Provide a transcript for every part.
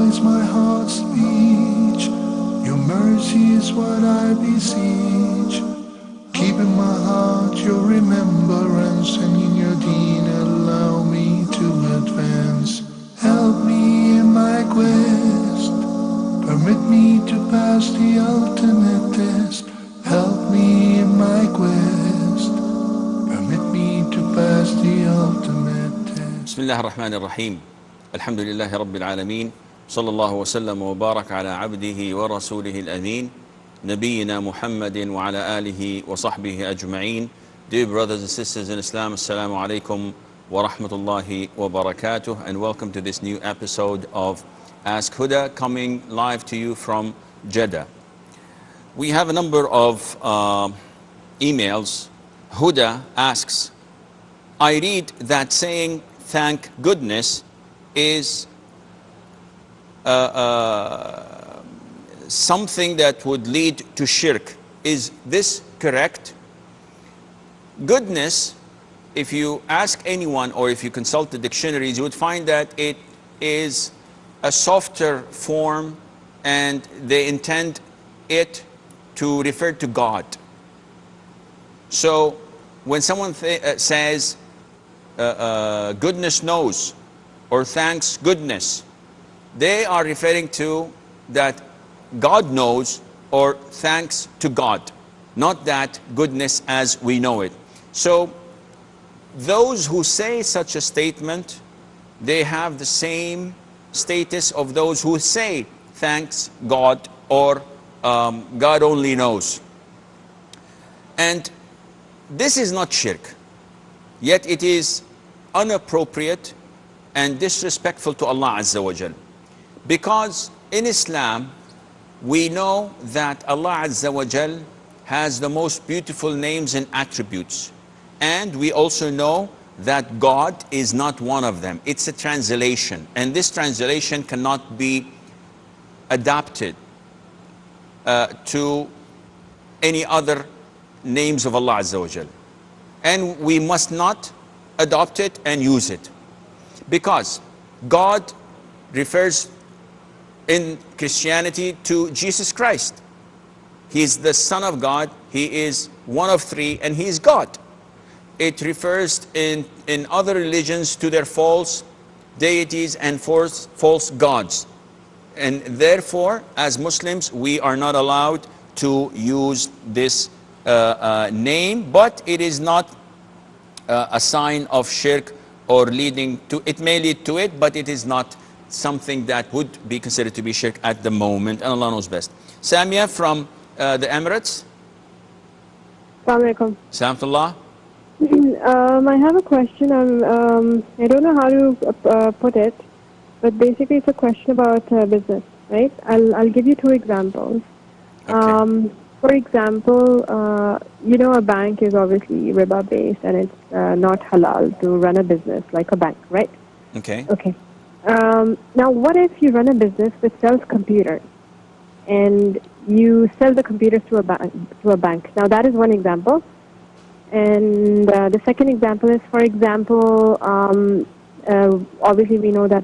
is my heart's speech. Your mercy is what I beseech. Keep in my heart your remembrance, and in your deen allow me to advance. Help me in my quest. Permit me to pass the ultimate test. Help me in my quest. Permit me to pass the ultimate test. بسم الله الرحمن الرحيم. الحمد لله رب العالمين. صلى الله وسلم وبارك على عبده ورسوله الأمين نبينا محمد وعلى آله وصحبه أجمعين. Dear brothers and sisters in Islam, Assalamu alaikum wa rahmatullahi wa barakatuh, and welcome to this new episode of Ask Huda, coming live to you from Jeddah. We have a number of emails. Huda asks, I read that saying thank goodness is something that would lead to shirk. Is this correct? Goodness, if you ask anyone or if you consult the dictionaries, you would find that it is a softer form, and they intend it to refer to God. So when someone says goodness knows or thanks goodness, they are referring to that God knows or thanks to God, not that goodness as we know it. So those who say such a statement, they have the same status of those who say thanks God or God only knows. And this is not shirk, yet it is inappropriate and disrespectful to Allah Azza wa Jal. Because in Islam, we know that Allah Azza wa Jal has the most beautiful names and attributes. And we also know that God is not one of them. It's a translation. And this translation cannot be adapted to any other names of Allah Azza wa Jal. And we must not adopt it and use it. Because God refers in Christianity to Jesus Christ. He is the Son of God, He is one of three, and He is God. It refers in other religions to their false deities and false gods. And therefore, as Muslims, we are not allowed to use this name, but it is not a sign of shirk or leading to it. May lead to it, but it is not something that would be considered to be shirk at the moment, and Allah knows best. Samia from the Emirates. Assalamu alaikum. Salamtullah. I have a question. I don't know how to put it, but basically it's a question about business, right? I'll give you two examples. Okay. For example, you know, a bank is obviously riba based, and it's not halal to run a business like a bank, right? Okay. Okay. Now, what if you run a business which sells computers, and you sell the computers to a bank? Now, that is one example. And the second example is, for example, obviously we know that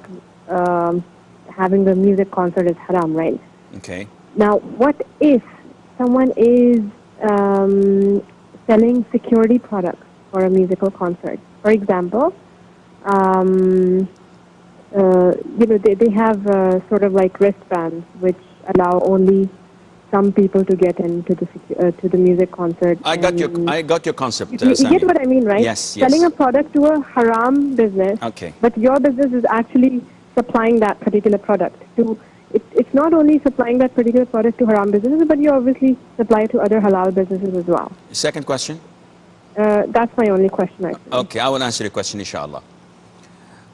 having a music concert is haram, right? Okay. Now, what if someone is selling security products for a musical concert? For example, you know, they have sort of like wristbands which allow only some people to get into the music concert. I got your concept. You Sami. get what I mean, right? Yes, yes. Selling a product to a haram business, Okay. but your business is actually supplying that particular product to. It's not only supplying that particular product to haram businesses, but you obviously supply it to other halal businesses as well. Second question. That's my only question, actually. Okay, I will answer your question, inshallah.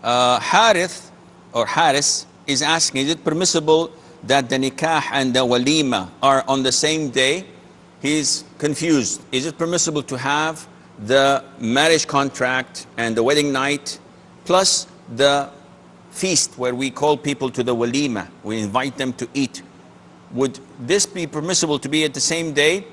Harith or Haris is asking, is it permissible that the nikah and the walima are on the same day? He's confused. Is it permissible to have the marriage contract and the wedding night plus the feast where we call people to the walima, we invite them to eat? Would this be permissible to be at the same day?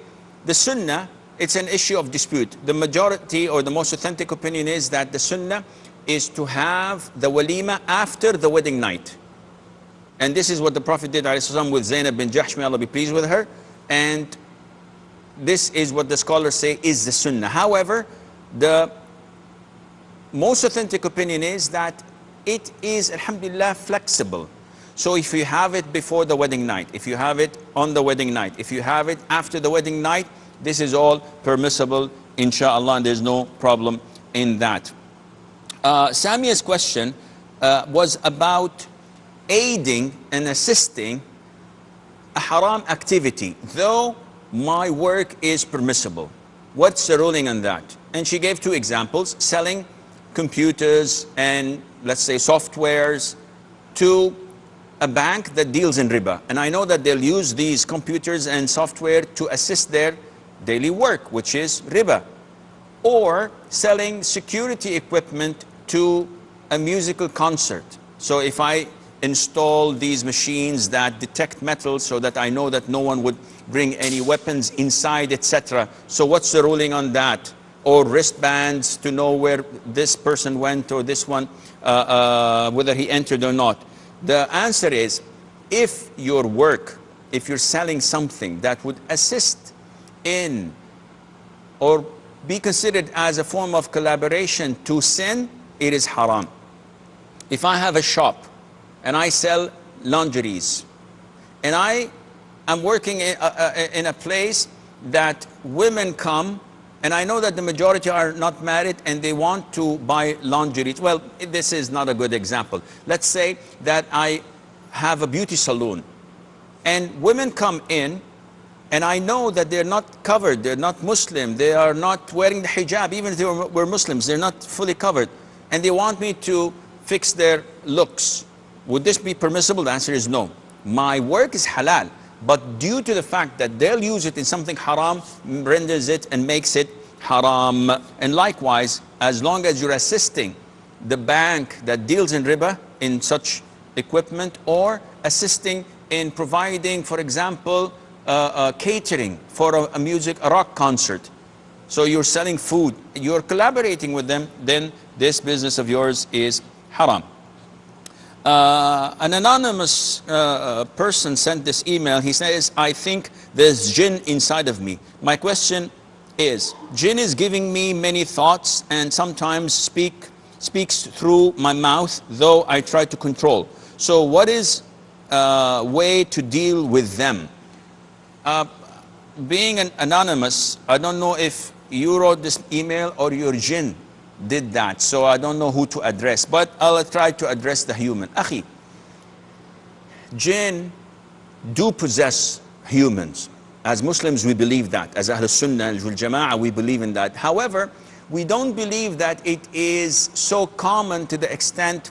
The sunnah, it's an issue of dispute. The majority or the most authentic opinion is that the sunnah is to have the walima after the wedding night. And this is what the Prophet did ﷺ with Zainab bin Jahsh, may Allah be pleased with her. And this is what the scholars say is the sunnah. However, the most authentic opinion is that it is, alhamdulillah, flexible. So if you have it before the wedding night, if you have it on the wedding night, if you have it after the wedding night, this is all permissible, inshallah, and there's no problem in that. Samia's question was about aiding and assisting a haram activity, though my work is permissible. What's the ruling on that? And she gave two examples: selling computers and, let's say, softwares to a bank that deals in riba. And I know that they'll use these computers and software to assist their daily work, which is riba. Or selling security equipment to a musical concert. So if I install these machines that detect metal so that I know that no one would bring any weapons inside, etc. So what's the ruling on that? Or wristbands to know where this person went, or this one, whether he entered or not. The answer is, if your work, if you're selling something that would assist in or be considered as a form of collaboration to sin, it is haram. If I have a shop and I sell lingeries, and I am working in a place that women come, and I know that the majority are not married and they want to buy lingerie. Well, this is not a good example. Let's say that I have a beauty salon and women come in, and I know that they're not covered, they're not Muslim, they are not wearing the hijab, even if they were Muslims, they're not fully covered, and they want me to fix their looks. Would this be permissible? The answer is no. My work is halal, but due to the fact that they'll use it in something haram, renders it and makes it haram. And likewise, as long as you're assisting the bank that deals in riba in such equipment, or assisting in providing, for example, catering for a rock concert, so you're selling food, you're collaborating with them, then this business of yours is haram. An anonymous person sent this email. He says, I think there's jinn inside of me. My question is, jinn is giving me many thoughts and sometimes speaks through my mouth, though I try to control. So what is a way to deal with them? Being an anonymous, I don't know if you wrote this email or your jinn did that, so I don't know who to address, but I'll try to address the human. Akhi, jinn do possess humans. As Muslims, we believe that. As Ahl Sunnah wal Jama'ah, we believe in that. However, we don't believe that it is so common to the extent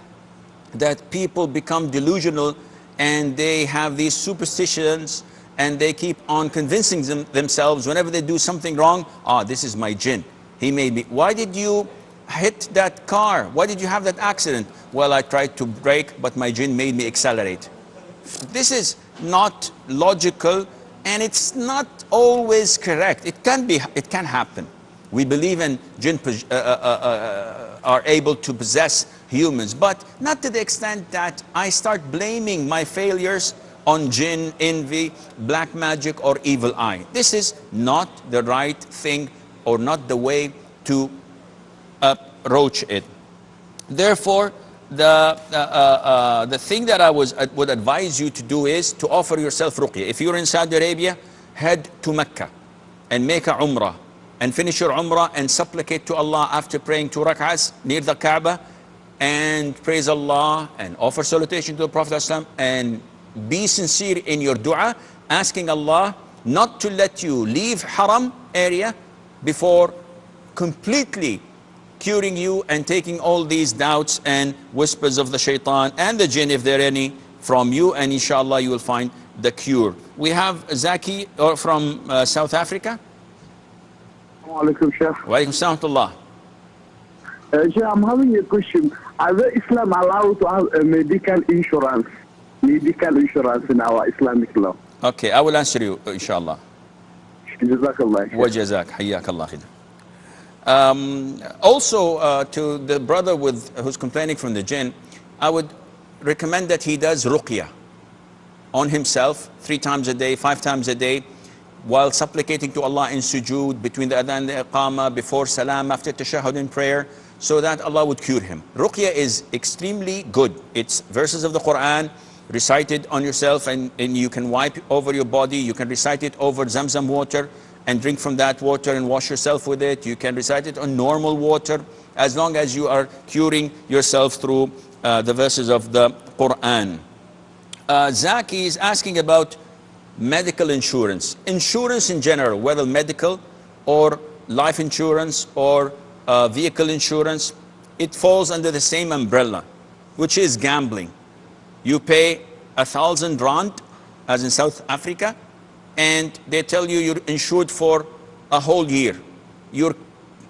that people become delusional and they have these superstitions and they keep on convincing themselves whenever they do something wrong, this is my jinn. He made me. Why did you hit that car? Why did you have that accident? Well, I tried to brake, but my jinn made me accelerate. This is not logical, and it's not always correct. It can happen. We believe in jinn are able to possess humans, but not to the extent that I start blaming my failures on jinn, envy, black magic, or evil eye. This is not the right thing, or not the way to approach it. Therefore, the thing that I would advise you to do is to offer yourself ruqyah. If you're in Saudi Arabia, head to Mecca and make a umrah and finish your umrah and supplicate to Allah after praying 2 rak'ahs near the Kaaba, and praise Allah and offer salutation to the Prophet ﷺ, and be sincere in your dua, asking Allah not to let you leave haram area before completely curing you and taking all these doubts and whispers of the shaitan and the jinn, if there are any, from you, and inshallah you will find the cure. We have Zaki from South Africa. Alaikum, Sheikh. Wa alaikum salam wa rahmatullah. Sheikh, I'm having a question. Are Islam allowed to have a medical insurance? Medical insurance in our Islamic law? Okay, I will answer you, inshallah. Jazakallah. Wa jazak, hayyak Allah khidr. Also, to the brother who's complaining from the jinn, I would recommend that he does ruqyah. on himself 3 times a day, 5 times a day, while supplicating to Allah in sujood, between the adhan and the iqamah, before salam, after tashahhud in prayer, so that Allah would cure him. Ruqya is extremely good. It's verses of the Quran recited on yourself, and you can wipe over your body. You can recite it over Zamzam water and drink from that water and wash yourself with it. You can recite it on normal water, as long as you are curing yourself through the verses of the Quran. Zaki is asking about medical insurance. Insurance in general, whether medical or life insurance or vehicle insurance, it falls under the same umbrella, which is gambling. You pay 1,000 rand, as in South Africa, and they tell you you're insured for a whole year. Your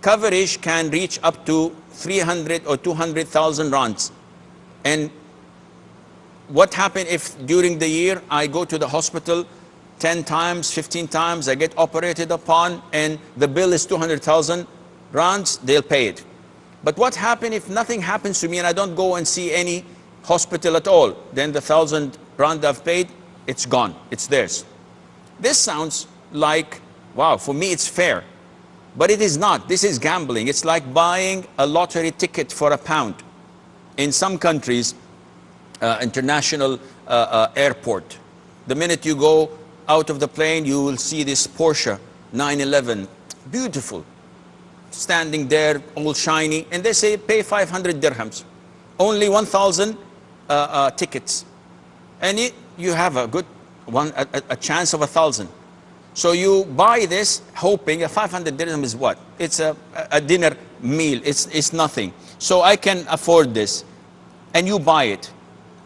coverage can reach up to 300 or 200,000 rands. And what happens if during the year I go to the hospital 10 times, 15 times, I get operated upon, and the bill is 200,000 rands? They'll pay it. But what happens if nothing happens to me and I don't go and see any hospital at all? Then the 1,000 rand I've paid, it's gone, it's theirs. This sounds like, wow, for me it's fair. But it is not. This is gambling. It's like buying a lottery ticket for £1. In some countries, international airport, the minute you go out of the plane, you will see this Porsche 911, beautiful, standing there, all shiny, and they say pay 500 dirhams, only 1,000 tickets, and you have a good one, a chance of 1,000. So you buy this hoping, a 500 dirham is what? It's a dinner meal, it's nothing. So I can afford this, and you buy it.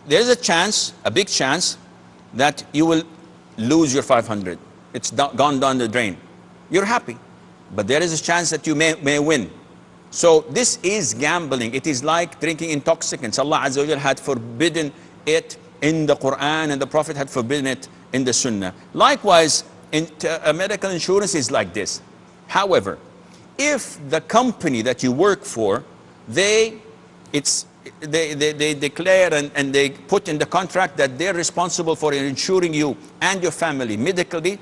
There's a chance, a big chance, that you will lose your 500. It's gone down the drain. You're happy, but there is a chance that you may win. So this is gambling. It is like drinking intoxicants. Allah Azza wa Jal had forbidden it in the Quran, and the Prophet had forbidden it in the Sunnah. Likewise, medical insurance is like this. However, if the company that you work for, they declare and they put in the contract that they're responsible for insuring you and your family medically,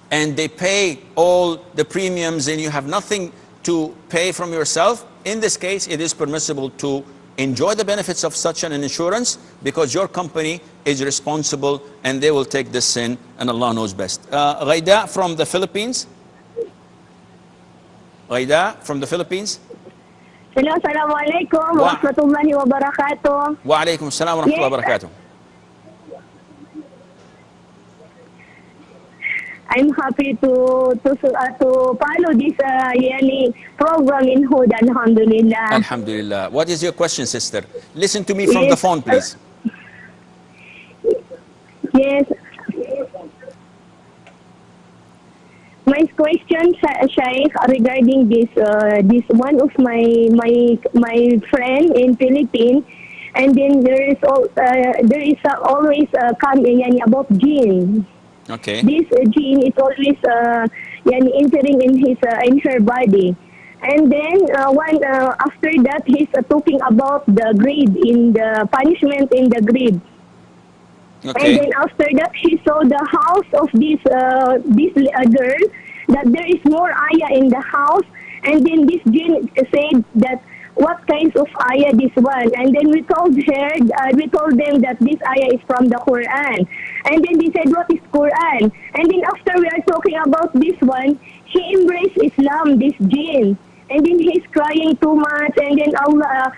and they pay all the premiums and you have nothing to pay from yourself, in this case it is permissible to enjoy the benefits of such an insurance, because your company is responsible and they will take this sin, and Allah knows best. Ghaida from the Philippines. Ghaida from the Philippines. Hello, assalamu alaikum wa rahmatullahi wa barakatuh. Wa alaikum assalam wa rahmatullahi wa barakatuh. I'm happy to follow this program in Huda, alhamdulillah. Alhamdulillah. What is your question, sister? Listen to me from the phone, please. Yes. My question, Shaykh, regarding this, this one of my friend in Philippines, and then there is always coming about jinn. Okay. This jinn is always entering in her body, and then after that he's talking about the grave, in the punishment in the grave. Okay. And then after that, he saw the house of this girl, that there is more ayah in the house. And then this jinn said that, what kinds of ayah this one? And then we told them that this ayah is from the Quran. And then they said, what is Quran? And then after we are talking about this one, he embraced Islam, this jinn. And then he's crying too much, and then Allah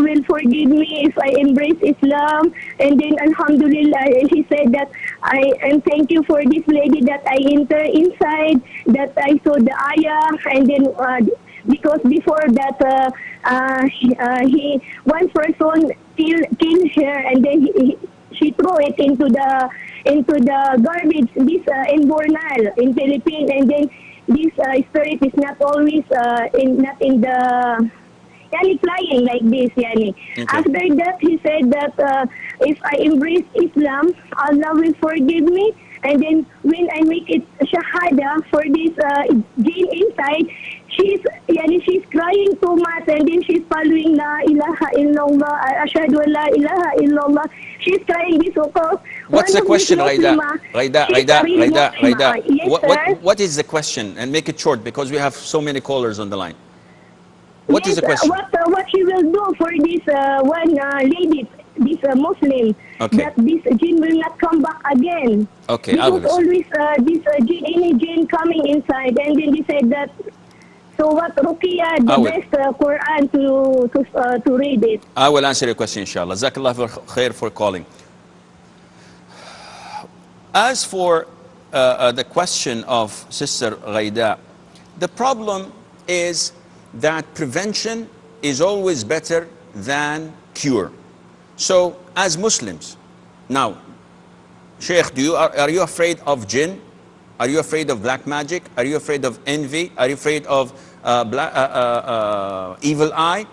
will forgive me if I embrace Islam. And then alhamdulillah, he said that and thank you for this lady that I enter inside, that I saw the ayah. And then because before that one person killed her, and then she threw it into the garbage, this in Bornal in Philippines. And then this spirit is not always not in the flying like this. Okay. After that, he said that if I embrace Islam, Allah will forgive me. And then when I make it shahada for this jinn inside, she's crying too much, and then she's following la ilaha illallah, ashhadu an la ilaha illallah. She's crying this because What's the question, Ghaida? Yes, What is the question? And make it short because we have so many callers on the line. What is the question? What she will do for this one lady, this Muslim, Okay. that this jinn will not come back again. Okay, I will Because always this jinn, any jinn coming inside, and then they said that. So what Ruqya, the best Quran to read it? I will answer your question, inshallah. Jazakallah khair for calling. As for the question of Sister Ghaida, the problem is that prevention is always better than cure. So as Muslims, now, Sheikh, are you afraid of jinn? Are you afraid of black magic? Are you afraid of envy? Are you afraid of evil eye?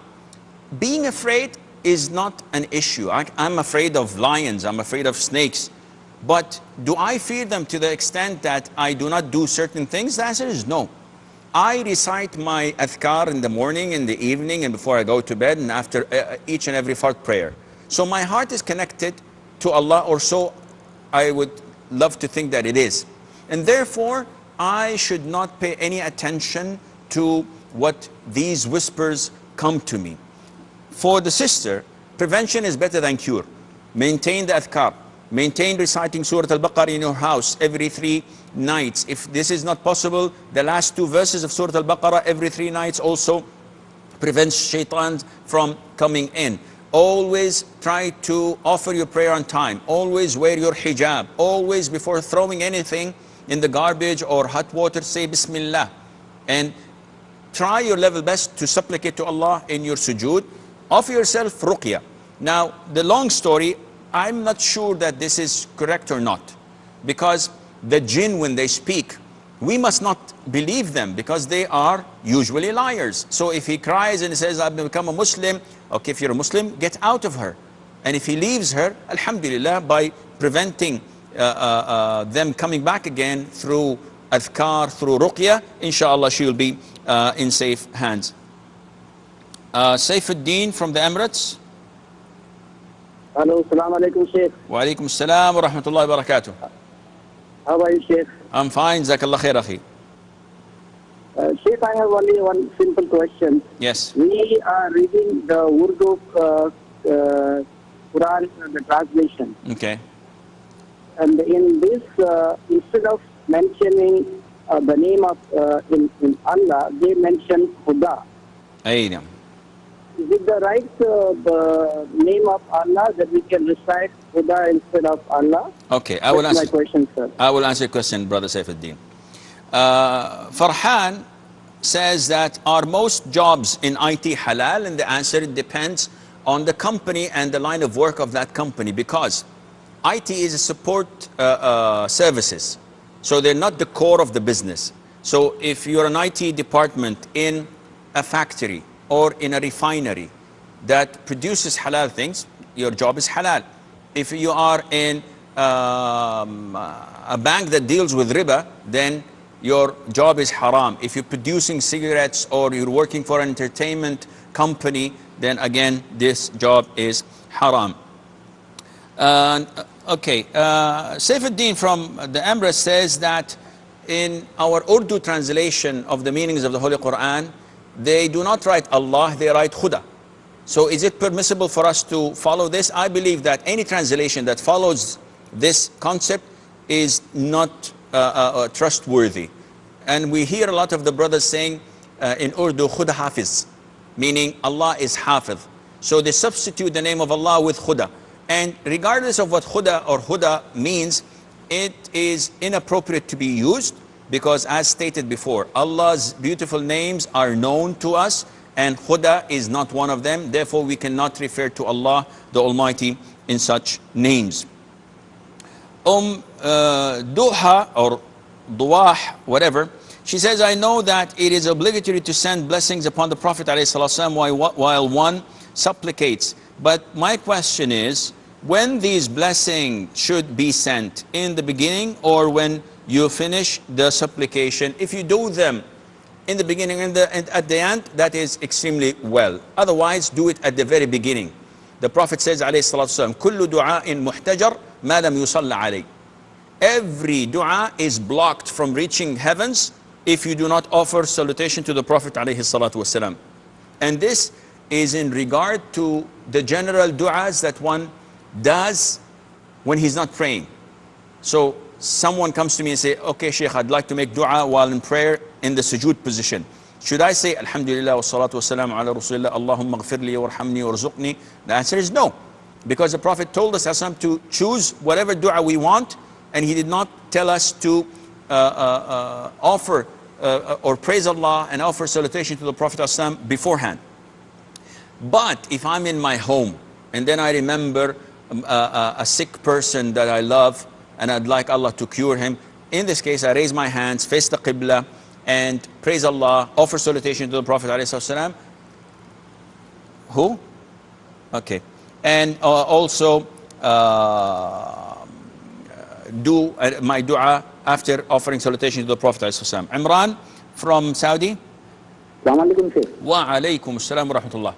Being afraid is not an issue. I'm afraid of lions, I'm afraid of snakes. But do I fear them to the extent that I do not do certain things? The answer is no. I recite my adhkar in the morning, in the evening, and before I go to bed, and after each and every fard prayer. So my heart is connected to Allah, or so I would love to think that it is. And therefore, I should not pay any attention to what these whispers come to me. For the sister, prevention is better than cure. Maintain the adhkar. Maintain reciting Surah Al-Baqarah in your house every 3 nights. If this is not possible, the last 2 verses of Surah Al-Baqarah every 3 nights also prevents shaitan from coming in. Always try to offer your prayer on time. Always wear your hijab. Always, before throwing anything in the garbage or hot water, say Bismillah. And try your level best to supplicate to Allah in your sujood. Offer yourself ruqya. Now, the long story, I'm not sure that this is correct or not. Because the jinn, when they speak, we must not believe them, because they are usually liars. So if he cries and he says, I've become a Muslim, okay, if you're a Muslim, get out of her. And if he leaves her, alhamdulillah, by preventing them coming back again through adhkar, through ruqya, inshallah she will be in safe hands. Saifuddin from the Emirates. Hello, Assalamu alaikum, Sheikh. Wa alaikum assalam wa rahmatullahi wa barakatuh. How are you, Sheikh? I'm fine, Jazakallah khair, akhi. Sheikh, I have only one simple question. Yes. We are reading the Urdu Quran, the translation. Okay. And in this, instead of mentioning the name of in Allah, they mention Huda. Aydam. Is it the right the name of Allah that we can recite Huda instead of Allah? Okay, I will answer. That's my question, sir. I will answer your question, Brother Saifuddin. Farhan says that are most jobs in IT halal? And the answer, it depends on the company and the line of work of that company, because IT is a support services. So they're not the core of the business. So if you're an IT department in a factory or in a refinery that produces halal things, your job is halal. If you are in a bank that deals with riba, then your job is haram. If you're producing cigarettes or you're working for an entertainment company, then again, this job is haram. Okay, Saifuddin from the Emirates says that in our Urdu translation of the meanings of the Holy Quran, they do not write Allah, they write Huda. So is it permissible for us to follow this? I believe that any translation that follows this concept is not trustworthy. And we hear a lot of the brothers saying in Urdu, Huda Hafiz, meaning Allah is Hafiz. So they substitute the name of Allah with Huda. And regardless of what Huda or Huda means, it is inappropriate to be used, because as stated before, Allah's beautiful names are known to us, and Huda is not one of them. Therefore, we cannot refer to Allah, the Almighty, in such names. Duha or Duwah, whatever, she says, I know that it is obligatory to send blessings upon the Prophet ﷺ while one supplicates. But my question is, when these blessings should be sent, in the beginning or when you finish the supplication? If you do them in the beginning and at the end, that is extremely well. Otherwise, do it at the very beginning. The Prophet says, alayhi salatu wasalam, kullu du'a'in muhtajar ma lam yusalla alayh. Every dua is blocked from reaching heavens if you do not offer salutation to the Prophet alayhi salatu wasalam. And this is in regard to the general du'as that one does when he's not praying. So someone comes to me and say, okay, Shaykh, I'd like to make dua while in prayer in the sujood position. Should I say, Alhamdulillah wa salatu wa salam ala Rasulillah, Allahumma ghafirli warhamni warzuqni? The answer is no. Because the Prophet told us to choose whatever dua we want, and he did not tell us to offer or praise Allah and offer salutation to the Prophet beforehand. But if I'm in my home and then I remember a sick person that I love and I'd like Allah to cure him, in this case I raise my hands, face the Qibla, and praise Allah, offer salutation to the Prophet ﷺ. Who? Okay. And also do my dua after offering salutation to the Prophet ﷺ. Imran from Saudi. Assalamu alaikum, Sheikh. Wa alaikum assalam wa rahmatullah.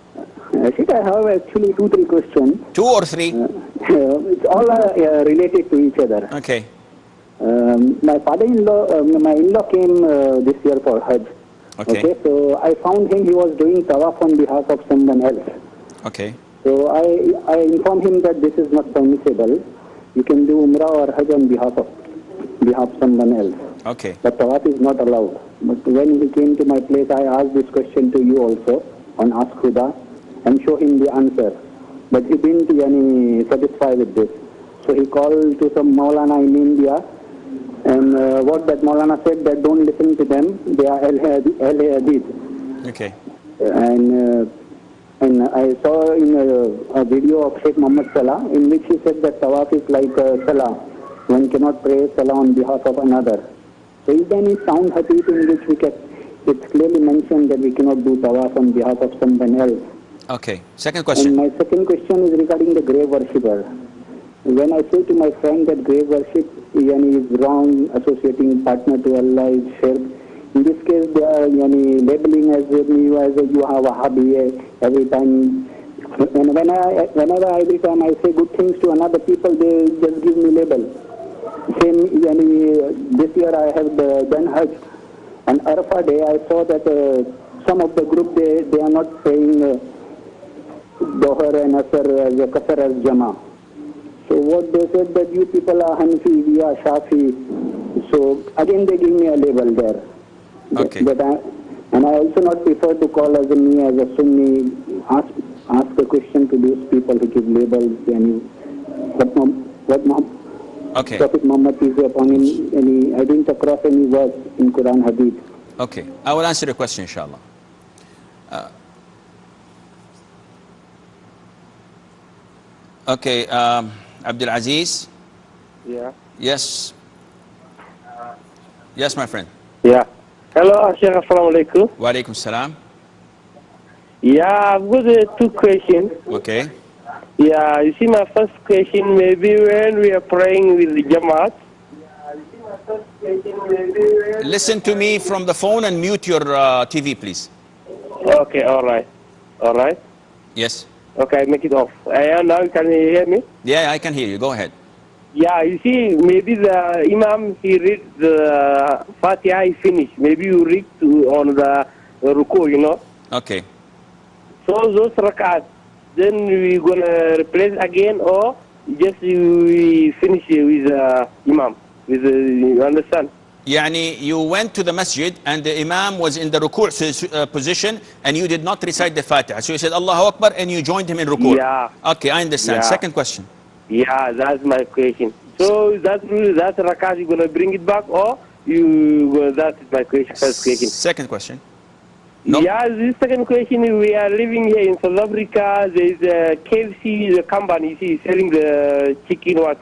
Sheikh, I have actually 2-3 questions. 2 or 3? It's all related to each other. Okay. My father-in-law, my in-law came this year for Hajj. Okay. So I found him, he was doing tawaf on behalf of someone else. Okay. So I informed him that this is not permissible. You can do Umrah or Hajj on behalf of someone else. Okay. But tawaf is not allowed. But when he came to my place, I asked this question to you also on Ask Huda and show him the answer. But he didn't satisfy with this. So he called to some Maulana in India, and what that Maulana said, that don't listen to them, they are Ahl Hadith. Okay. And I saw in a video of Sheikh Muhammad Salah, in which he said that tawaf is like Salah. One cannot pray Salah on behalf of another. So is there any sound hadith in which it's clearly mentioned that we cannot do tawaf on behalf of someone else? Okay. Second question. And my second question is regarding the grave worshipper. When I say to my friend that grave worship is wrong, associating partner to Allah is shirk, in this case they are labeling as you as a Wahhabi every time. And whenever every time I say good things to another people, they just give me label. Same, this year I have done Hajj. On Arafah day I saw that some of the group they are not saying Dohar and Asr as Qasr as Jama. So what they said that you people are Hanafi, we are Shafi. So again they give me a label there. Okay. And I also not prefer to call as me as a Sunni. Ask a question to those people who give labels. Okay. Prophet Muhammad is upon him. I didn't across any verse in Quran Hadith. Okay. I will answer the question, inshallah. Okay. Abdul Aziz. Yeah. Yes. Yes, my friend. Yeah. Hello, Sheikh. Assalamu alaikum. Wa alaikum salam. Yeah, I've got 2 questions. Okay. Yeah, you see my first question, maybe when we are praying with the Jamaat. Listen to me from the phone and mute your TV, please. Okay, all right. All right. Yes. Okay, make it off. Now can you hear me? Yeah, I can hear you. Go ahead. Yeah, you see, maybe the Imam, he read the Fatiha, he finished. Maybe you read on the Ruku, Okay. So those rak'at, then we're going to replace again, or just we finish with Imam? You understand? Yani you went to the masjid and the Imam was in the ruku' position and you did not recite the Fatiha. So you said Allahu Akbar and you joined him in ruku'. Yeah. Okay, I understand. Yeah. Second question. Yeah, that's my question. So that rakat, you're going to bring it back, or that's my question, first question. Second question. No. Yeah, this second question, we are living here in South Africa. There's a KFC, the company, selling the chicken, what.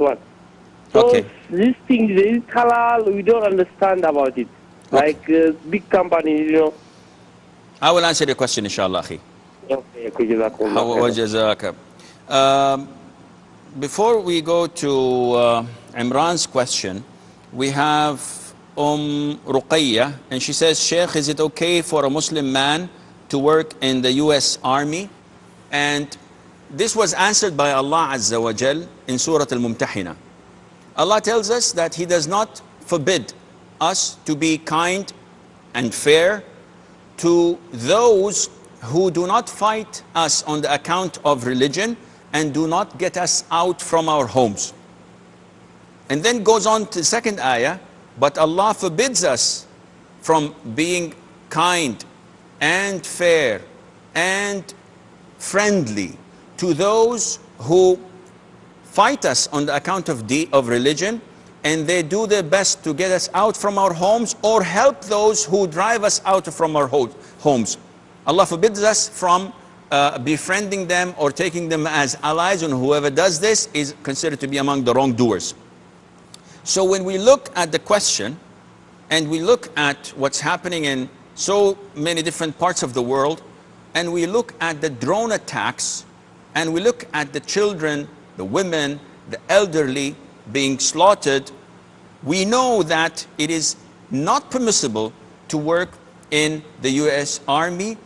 So Okay. this thing, this halal, we don't understand about it. Okay. Like big companies, I will answer your question, inshallah, akhi. Okay, Jazaka. before we go to Imran's question, we have Ruqayya, and she says, Sheikh, is it okay for a Muslim man to work in the US Army? And this was answered by Allah Azza wa Jal in Surah Al-Mumtahina. Allah tells us that He does not forbid us to be kind and fair to those who do not fight us on the account of religion and do not get us out from our homes. And then goes on to the second ayah, but Allah forbids us from being kind and fair and friendly to those who fight us on the account of religion, and they do their best to get us out from our homes or help those who drive us out from our homes. Allah forbids us from befriending them or taking them as allies, and whoever does this is considered to be among the wrongdoers. So when we look at the question and we look at what's happening in so many different parts of the world, and we look at the drone attacks, and we look at the children, the women, the elderly being slaughtered, we know that it is not permissible to work in the US Army.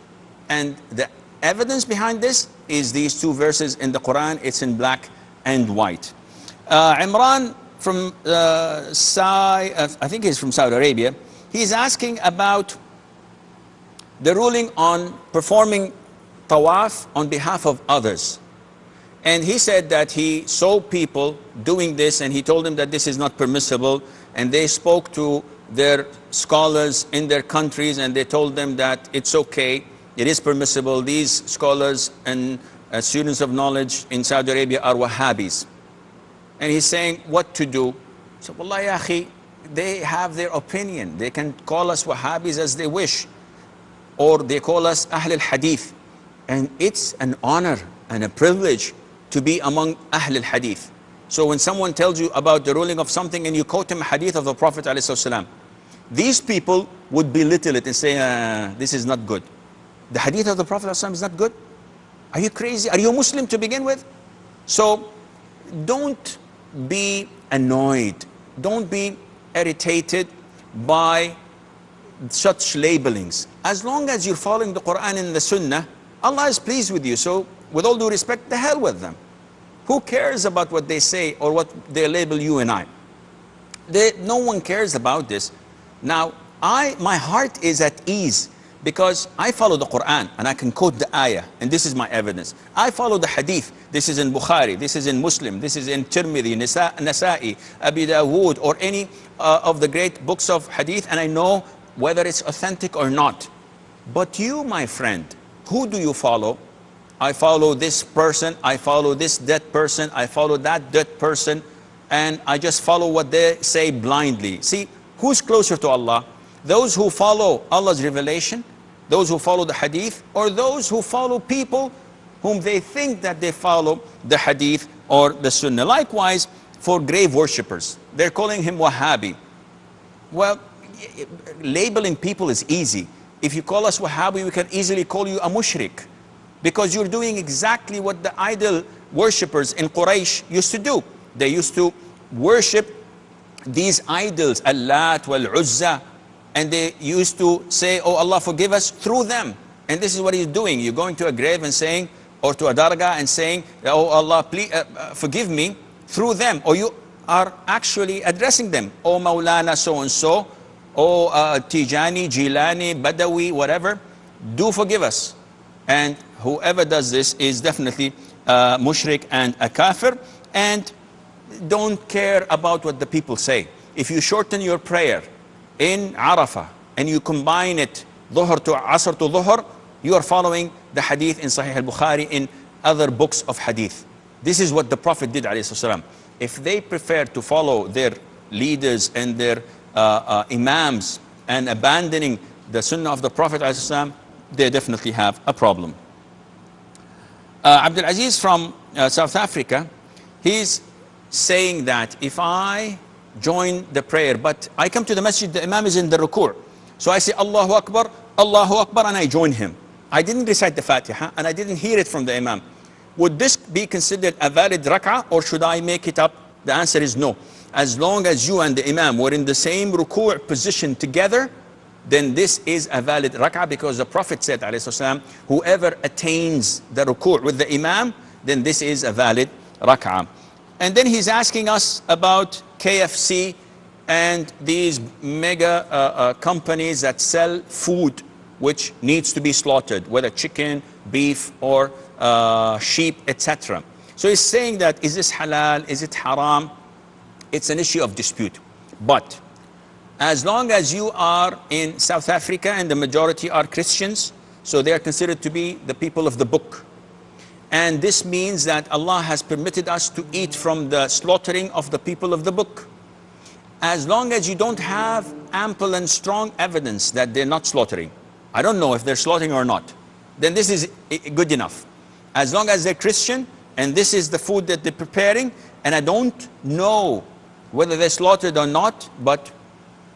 And the evidence behind this is these two verses in the Quran. It's in black and white. Imran from I think he's from Saudi Arabia. He's asking about the ruling on performing tawaf on behalf of others. And he said that he saw people doing this, and he told them that this is not permissible. And they spoke to their scholars in their countries, and they told them that it's okay, it is permissible. These scholars and students of knowledge in Saudi Arabia are Wahhabis. And he's saying what to do. So, Wallah ya akhi, they have their opinion. They can call us Wahhabis as they wish, or they call us Ahl al-Hadith. And it's an honor and a privilege to be among Ahl al-Hadith. So when someone tells you about the ruling of something and you quote him a hadith of the Prophet ﷺ, these people would belittle it and say, this is not good. The hadith of the Prophet ﷺ is not good? Are you crazy? Are you a Muslim to begin with? So don't be annoyed. Don't be irritated by such labelings. As long as you're following the Quran and the Sunnah, Allah is pleased with you. So with all due respect, the hell with them. Who cares about what they say or what they label you and I? No one cares about this. Now, my heart is at ease because I follow the Quran and I can quote the ayah, and this is my evidence. I follow the hadith. This is in Bukhari, this is in Muslim, this is in Tirmidhi, Nasa'i, Abi Dawood, or any of the great books of hadith, and I know whether it's authentic or not. But you, my friend, who do you follow? I follow this person, I follow this dead person, I follow that dead person, and I just follow what they say blindly. See, who's closer to Allah? Those who follow Allah's revelation, those who follow the hadith, or those who follow people whom they think that they follow the hadith or the sunnah. Likewise, for grave worshippers, they're calling him Wahhabi. Well, labeling people is easy. If you call us Wahhabi, we can easily call you a mushrik, because you're doing exactly what the idol worshippers in Quraysh used to do. They used to worship these idols, Allat wal Uzza, and they used to say, oh Allah, forgive us through them. And this is what he's doing. You're going to a grave and saying, or to a dargah and saying, oh Allah, please forgive me through them. Or you are actually addressing them, oh Maulana so and so, oh Tijani, Jilani, Badawi, whatever, do forgive us. And whoever does this is definitely mushrik and a kafir, and don't care about what the people say. If you shorten your prayer in Arafah and you combine it Dhuhr to Asr to Dhuhr, you are following the hadith in Sahih al-Bukhari, in other books of hadith. This is what the Prophet did, alayhi salam. If they prefer to follow their leaders and their imams and abandoning the sunnah of the Prophet alayhi salam, they definitely have a problem. Abdul Aziz from South Africa, he's saying that if I join the prayer, but I come to the masjid, the imam is in the ruku', so I say Allahu Akbar, and I join him. I didn't recite the Fatiha and I didn't hear it from the imam. would this be considered a valid rak'ah, or should I make it up? The answer is no. As long as you and the imam were in the same ruku' position together, then this is a valid rak'ah, because the Prophet said, ﷺ, whoever attains the ruku' with the imam, then this is a valid rak'ah. And then he's asking us about KFC and these mega companies that sell food which needs to be slaughtered, whether chicken, beef, or sheep, etc. So he's saying that, is this halal, is it haram? It's an issue of dispute. But as long as you are in South Africa and the majority are Christians, so they are considered to be the people of the book. And this means that Allah has permitted us to eat from the slaughtering of the people of the book. As long as you don't have ample and strong evidence that they're not slaughtering, I don't know if they're slaughtering or not, then this is good enough. As long as they're Christian and this is the food that they're preparing, and I don't know whether they're slaughtered or not, but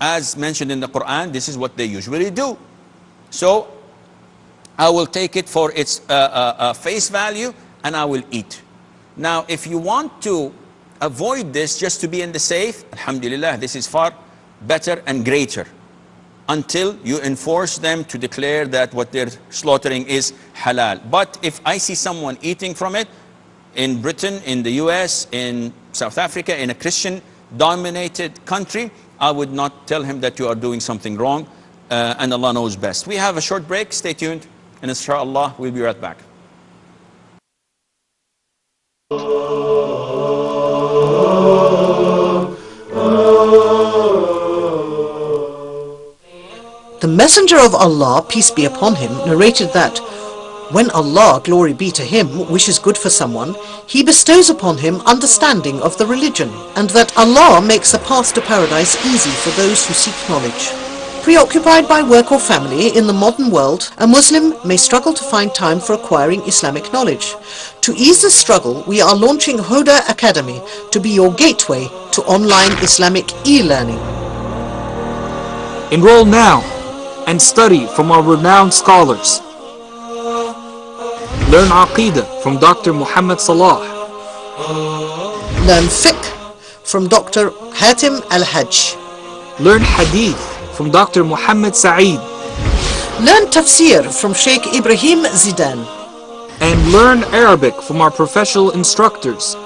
as mentioned in the Quran, this is what they usually do. So I will take it for its face value and I will eat. Now, if you want to avoid this just to be in the safe, alhamdulillah, this is far better and greater, until you enforce them to declare that what they're slaughtering is halal. But if I see someone eating from it in Britain, in the US, in South Africa, in a Christian dominated country, I would not tell him that you are doing something wrong, and Allah knows best. We have a short break, stay tuned, and inshallah we'll be right back. The Messenger of Allah, peace be upon him, narrated that when Allah, glory be to him, wishes good for someone, he bestows upon him understanding of the religion, and that Allah makes the path to paradise easy for those who seek knowledge. Preoccupied by work or family in the modern world, a Muslim may struggle to find time for acquiring Islamic knowledge. To ease this struggle, we are launching Huda Academy to be your gateway to online Islamic e-learning. Enroll now and study from our renowned scholars. Learn Aqidah from Dr. Muhammad Salah. Learn Fiqh from Dr. Hatim Al-Hajj. Learn Hadith from Dr. Muhammad Saeed. Learn Tafsir from Sheikh Ibrahim Zidan. And learn Arabic from our professional instructors.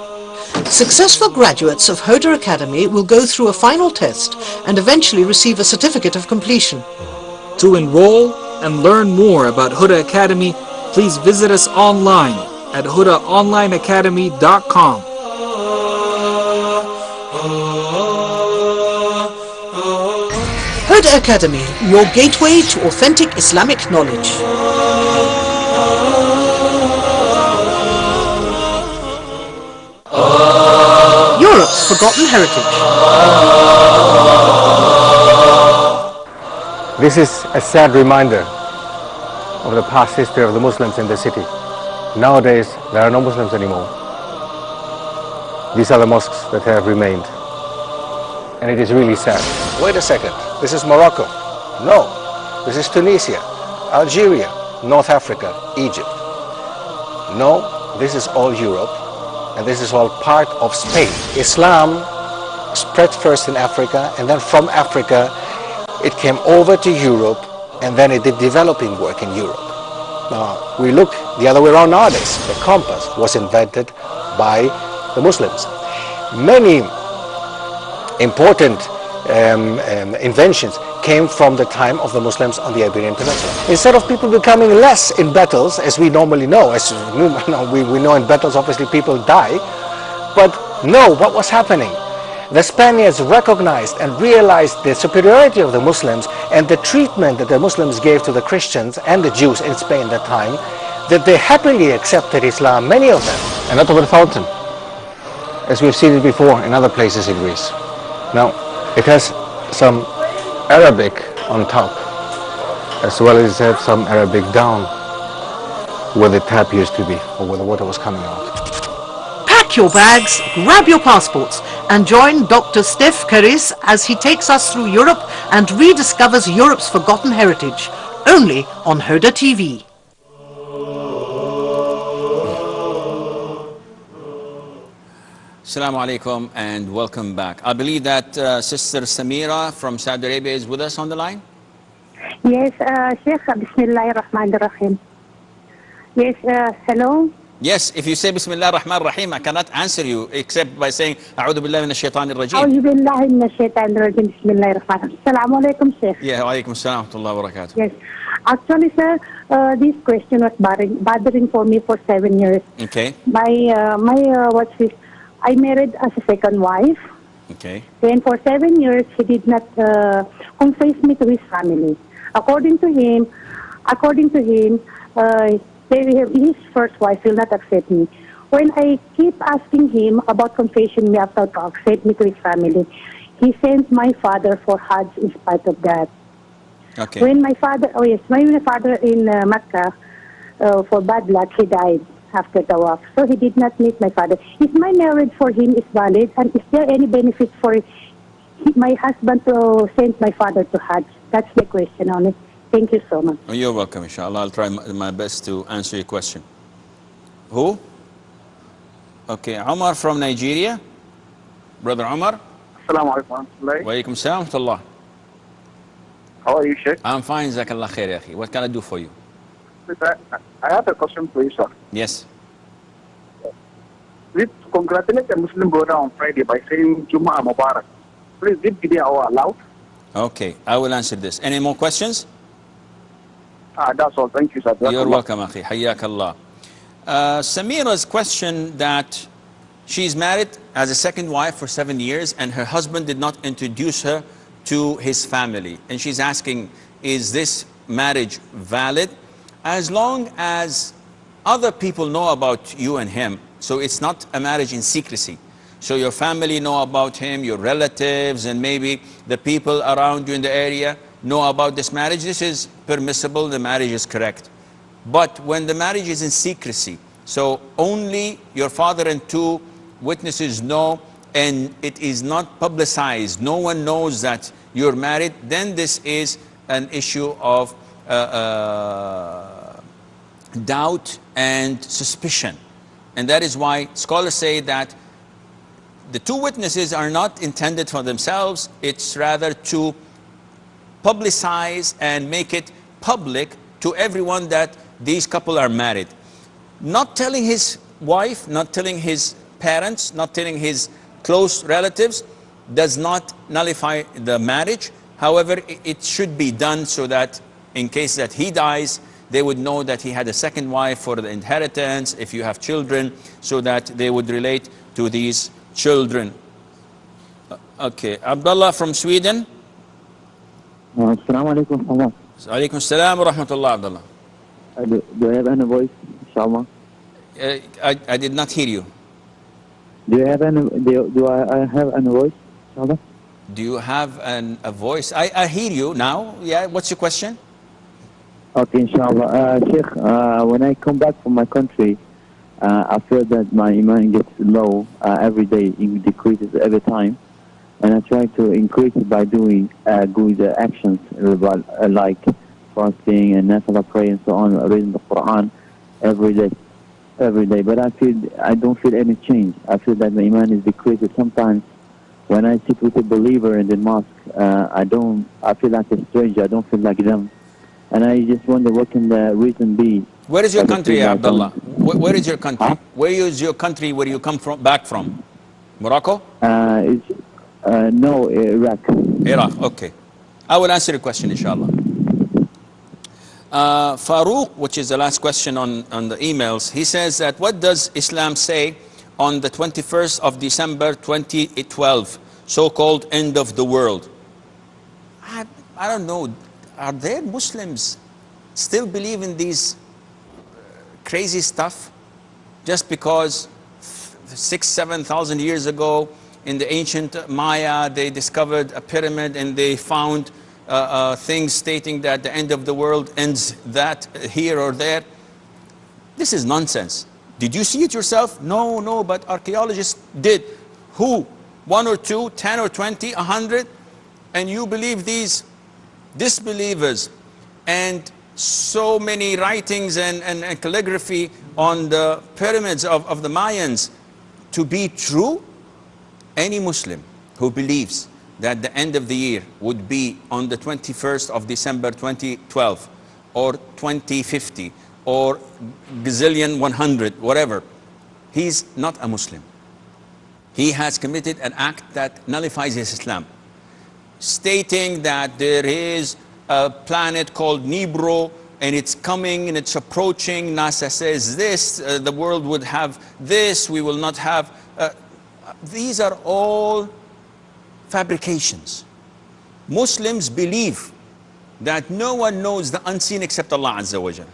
Successful graduates of Huda Academy will go through a final test and eventually receive a certificate of completion. To enroll and learn more about Huda Academy, please visit us online at hudaonlineacademy.com. Huda Academy, your gateway to authentic Islamic knowledge. Europe's forgotten heritage. This is a sad reminder of the past history of the Muslims in the city. Nowadays, there are no Muslims anymore. These are the mosques that have remained. And it is really sad. Wait a second, this is Morocco. No, this is Tunisia, Algeria, North Africa, Egypt. No, this is all Europe, and this is all part of Spain. Islam spread first in Africa, and then from Africa, it came over to Europe, and then it did developing work in Europe. Now, we look the other way around nowadays. The compass was invented by the Muslims. Many important inventions came from the time of the Muslims on the Iberian Peninsula. Instead of people becoming less in battles, as we normally know, as we know in battles obviously people die, but no, what was happening? The Spaniards recognized and realized the superiority of the Muslims and the treatment that the Muslims gave to the Christians and the Jews in Spain at that time, that they happily accepted Islam, many of them. And not over the fountain, as we've seen it before in other places in Greece. Now, it has some Arabic on top, as well as it had some Arabic down, where the tap used to be, or where the water was coming out. Pack your bags, grab your passports, and join Dr. Steph Karis as he takes us through Europe and rediscovers Europe's forgotten heritage, only on Huda TV. Assalamu alaikum and welcome back. I believe that Sister Samira from Saudi Arabia is with us on the line. Yes, Sheikh, Bismillah ar-Rahman ar-Rahim. Yes, hello. Yes, if you say Bismillah ar-Rahman ar-Rahim, I cannot answer you except by saying A'udhu billahi minash shaitanir rajim. A'udhu billahi minash shaitanir rajim. Bismillah ar-Rahman ar-Rahim. Assalamu alaikum, Sheikh. Yeah, wa alaikum assalam wa rahmatullahi wa barakatuh. Yes, actually, sir, this question was bothering for me for 7 years. Okay. What's this? I married as a second wife. Okay. Then for 7 years, he did not confess me to his family. According to him, his first wife will not accept me. When I keep asking him about confessing me after to accept me to his family, he sends my father for Hajj in spite of that. Okay. When my father in Mecca, for bad luck, he died after Tawaf. So he did not meet my father. Is my marriage for him is valid? And is there any benefit for my husband to send my father to Hajj? That's the question on it. Thank you so much. Oh, you're welcome, inshallah. I'll try my best to answer your question. Who? Okay, Umar from Nigeria. Brother Umar. Assalamu alaikum. Wa alaikum assalam wa rahmatullah. How are you, Sheikh? I'm fine, Jazakallah khair, ya akhi. What can I do for you? I have a question for you, sir. Yes. Please congratulate a Muslim brother on Friday by saying Jumu'ah Mubarak. Please, did video allowed? Okay, I will answer this. Any more questions? That's all. Thank you, sir. You're welcome, akhi. Hayyakallah. Samira's question that she's married as a second wife for 7 years and her husband did not introduce her to his family. And she's asking, is this marriage valid? As long as other people know about you and him, so it's not a marriage in secrecy. So your family know about him, your relatives, and maybe the people around you in the area know about this marriage. This is permissible, the marriage is correct. But when the marriage is in secrecy, so only your father and 2 witnesses know, and it is not publicized, no one knows that you're married, then this is an issue of doubt and suspicion. And that is why scholars say that the 2 witnesses are not intended for themselves, it's rather to publicize and make it public to everyone that these couple are married. Not telling his wife, not telling his parents, not telling his close relatives does not nullify the marriage. However, it should be done so that in case that he dies, they would know that he had a second wife for the inheritance, if you have children, so that they would relate to these children. Okay, Abdullah from Sweden. Assalamu alaikum. Alaikum assalam wa rahmatullah, Abdullah. Do I have any voice, inshallah? I did not hear you. Do I have any voice, inshallah? Do you have a voice? I hear you now. Yeah, what's your question? Okay, inshallah. Sheikh, when I come back from my country, I feel that my iman gets low every day. It decreases every time. And I try to increase it by doing good actions like fasting and nafilah prayer and so on, reading the Quran every day. But I don't feel any change. I feel that my iman is decreased. Sometimes when I sit with a believer in the mosque, I feel like a stranger. I don't feel like them. And I just wonder what can the reason be. Where is your country, Abdullah? Where is your country? Huh? Where is your country where you come back from? Morocco? No, Iraq. Iraq, okay. I will answer your question, inshallah. Farouk, which is the last question on the emails, he says that what does Islam say on the 21st of December 2012, so-called end of the world? I don't know. Are there Muslims still believe in these crazy stuff just because 6,000-7,000 years ago in the ancient Maya they discovered a pyramid and they found things stating that the end of the world ends that here or there? This is nonsense. Did you see it yourself? No, but archaeologists did. Who? 1 or 2, 10 or 20, 100? And you believe these disbelievers and so many writings and calligraphy on the pyramids of the Mayans to be true? Any Muslim who believes that the end of the year would be on the 21st of December 2012 or 2050 or gazillion 100, whatever, he's not a Muslim. He has committed an act that nullifies his Islam. Stating that there is a planet called Nibro and it's coming and it's approaching, NASA says this, the world would have this, we will not have. These are all fabrications. Muslims believe that no one knows the unseen except Allah Azza wa Jalla.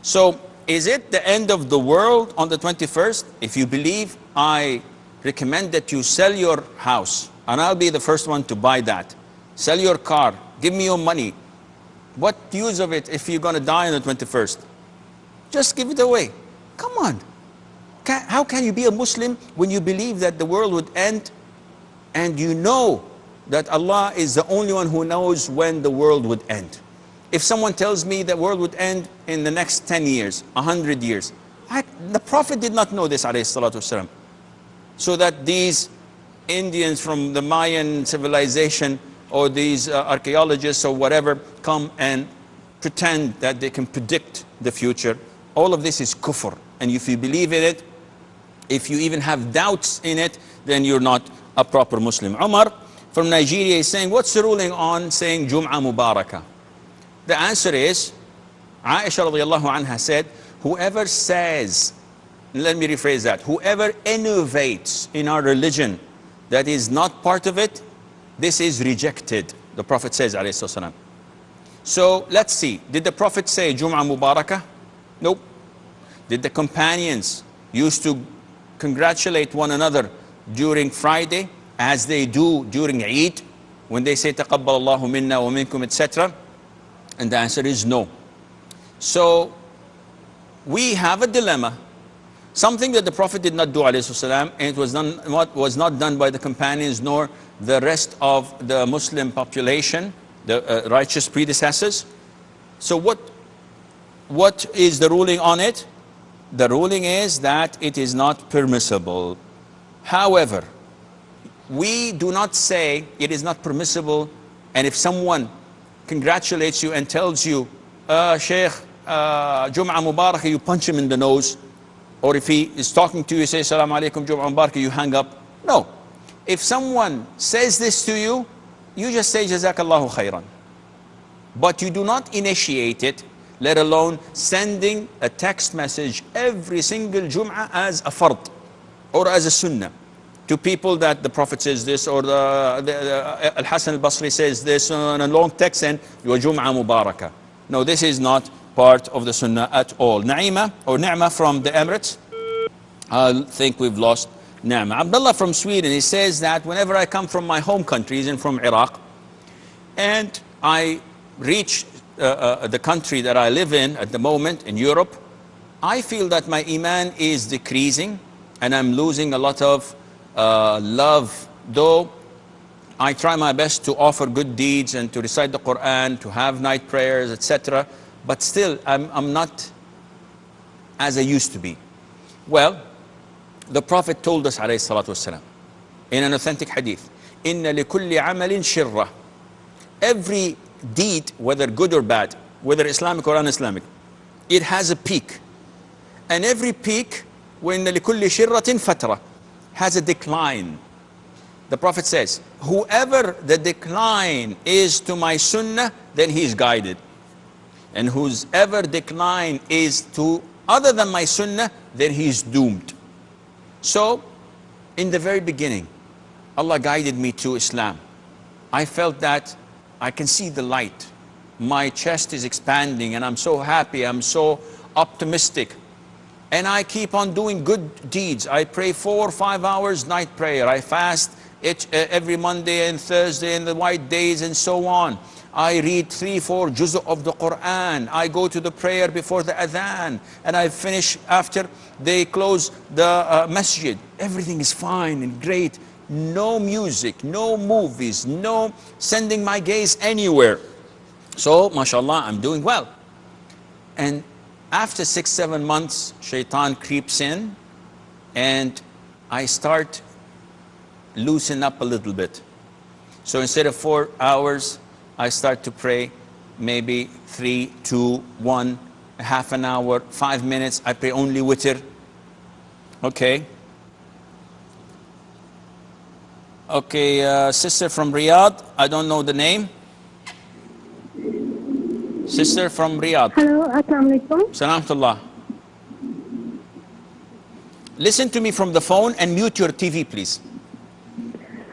So is it the end of the world on the 21st? If you believe, I recommend that you sell your house and I'll be the first one to buy that. Sell your car, give me your money. What use of it if you're going to die on the 21st? Just give it away. Come on. How can you be a Muslim when you believe that the world would end and you know that Allah is the only one who knows when the world would end? If someone tells me the world would end in the next 10 years, 100 years, the Prophet did not know this, alayhi salatu wasalam. So that these Indians from the Mayan civilization or these archaeologists or whatever come and pretend that they can predict the future. All of this is kufr. And if you believe in it, if you even have doubts in it, then you're not a proper Muslim. Umar from Nigeria is saying, what's the ruling on saying Jum'ah Mubarakah? The answer is, Aisha radiallahu anha said, whoever says, let me rephrase that, whoever innovates in our religion that is not part of it, this is rejected. The Prophet says, alayhi salam. So let's see, did the Prophet say Jum'ah Mubarakah? Nope. Did the companions used to congratulate one another during Friday as they do during Eid when they say Taqabbal Allahu minna wa minkum, etc.? And the answer is no. So we have a dilemma. Something that the Prophet did not do, alayhi salam, and it was not done by the companions nor the rest of the Muslim population, the righteous predecessors. So what is the ruling on it? The ruling is that it is not permissible. However, we do not say it is not permissible, and if someone congratulates you and tells you, Shaykh, Jum'ah Mubarakah, you punch him in the nose. Or if he is talking to you, say, Assalamu alaikum, Jum'ah Mubarakah, you hang up. No. If someone says this to you, you just say, Jazakallahu khairan. But you do not initiate it, let alone sending a text message every single Jum'ah as a fard or as a sunnah to people that the Prophet says this or Al-Hasan al-Basri says this on a long text and your Jum'ah Mubarakah. No, this is not part of the sunnah at all. Naima or Ni'ma from the Emirates. I think we've lost Ni'ma. Abdullah from Sweden, he says that whenever I come from my home countries and from Iraq and I reach the country that I live in at the moment in Europe, I feel that my iman is decreasing and I'm losing a lot of love, though I try my best to offer good deeds and to recite the Quran, to have night prayers, etc. But still, I'm not as I used to be. Well, the Prophet told us, alayhi salatu wasalam, in an authentic hadith, Inna likulli amalin shirra. Every deed, whether good or bad, whether Islamic or un-Islamic, it has a peak. And every peak, وَإِنَّ لِكُلِّ شِرَّةٍ فَتْرَةٍ, has a decline. The Prophet says, whoever the decline is to my sunnah, then he is guided. And whoever decline is to other than my sunnah, then he is doomed. So, in the very beginning, Allah guided me to Islam. I felt that I can see the light. My chest is expanding and I'm so happy, I'm so optimistic. And I keep on doing good deeds. I pray 4 or 5 hours night prayer. I fast every Monday and Thursday and the white days and so on. I read 3-4 juz of the Quran. I go to the prayer before the adhan. And I finish after they close the masjid. Everything is fine and great. No music, no movies, no sending my gaze anywhere. So, mashallah, I'm doing well. And after 6-7 months, shaitan creeps in and I start loosen up a little bit. So instead of 4 hours, I start to pray maybe 3, 2, 1, half an hour, 5 minutes. I pray only witr. Okay. Okay, sister from Riyadh. I don't know the name. Sister from Riyadh. Hello, Assalamu alaikum. Salamullah. Listen to me from the phone and mute your TV, please.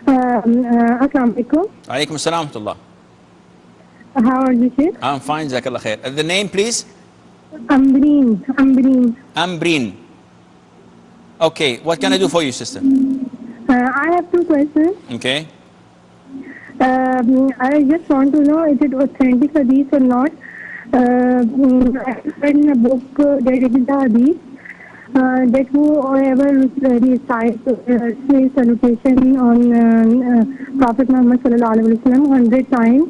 Assalamu alaikum. Alaikum salam. How are you, Sheikh? I'm fine, Jazakallah khair. The name, please? Ambreen. Ambreen. Okay, what can I do for you, sister? I have 2 questions. Okay. I just want to know if it authentic hadith or not. I read in a book that it is the hadith that whoever recites salutation on Prophet Muhammad sallallahu alaihi wasallam 100 times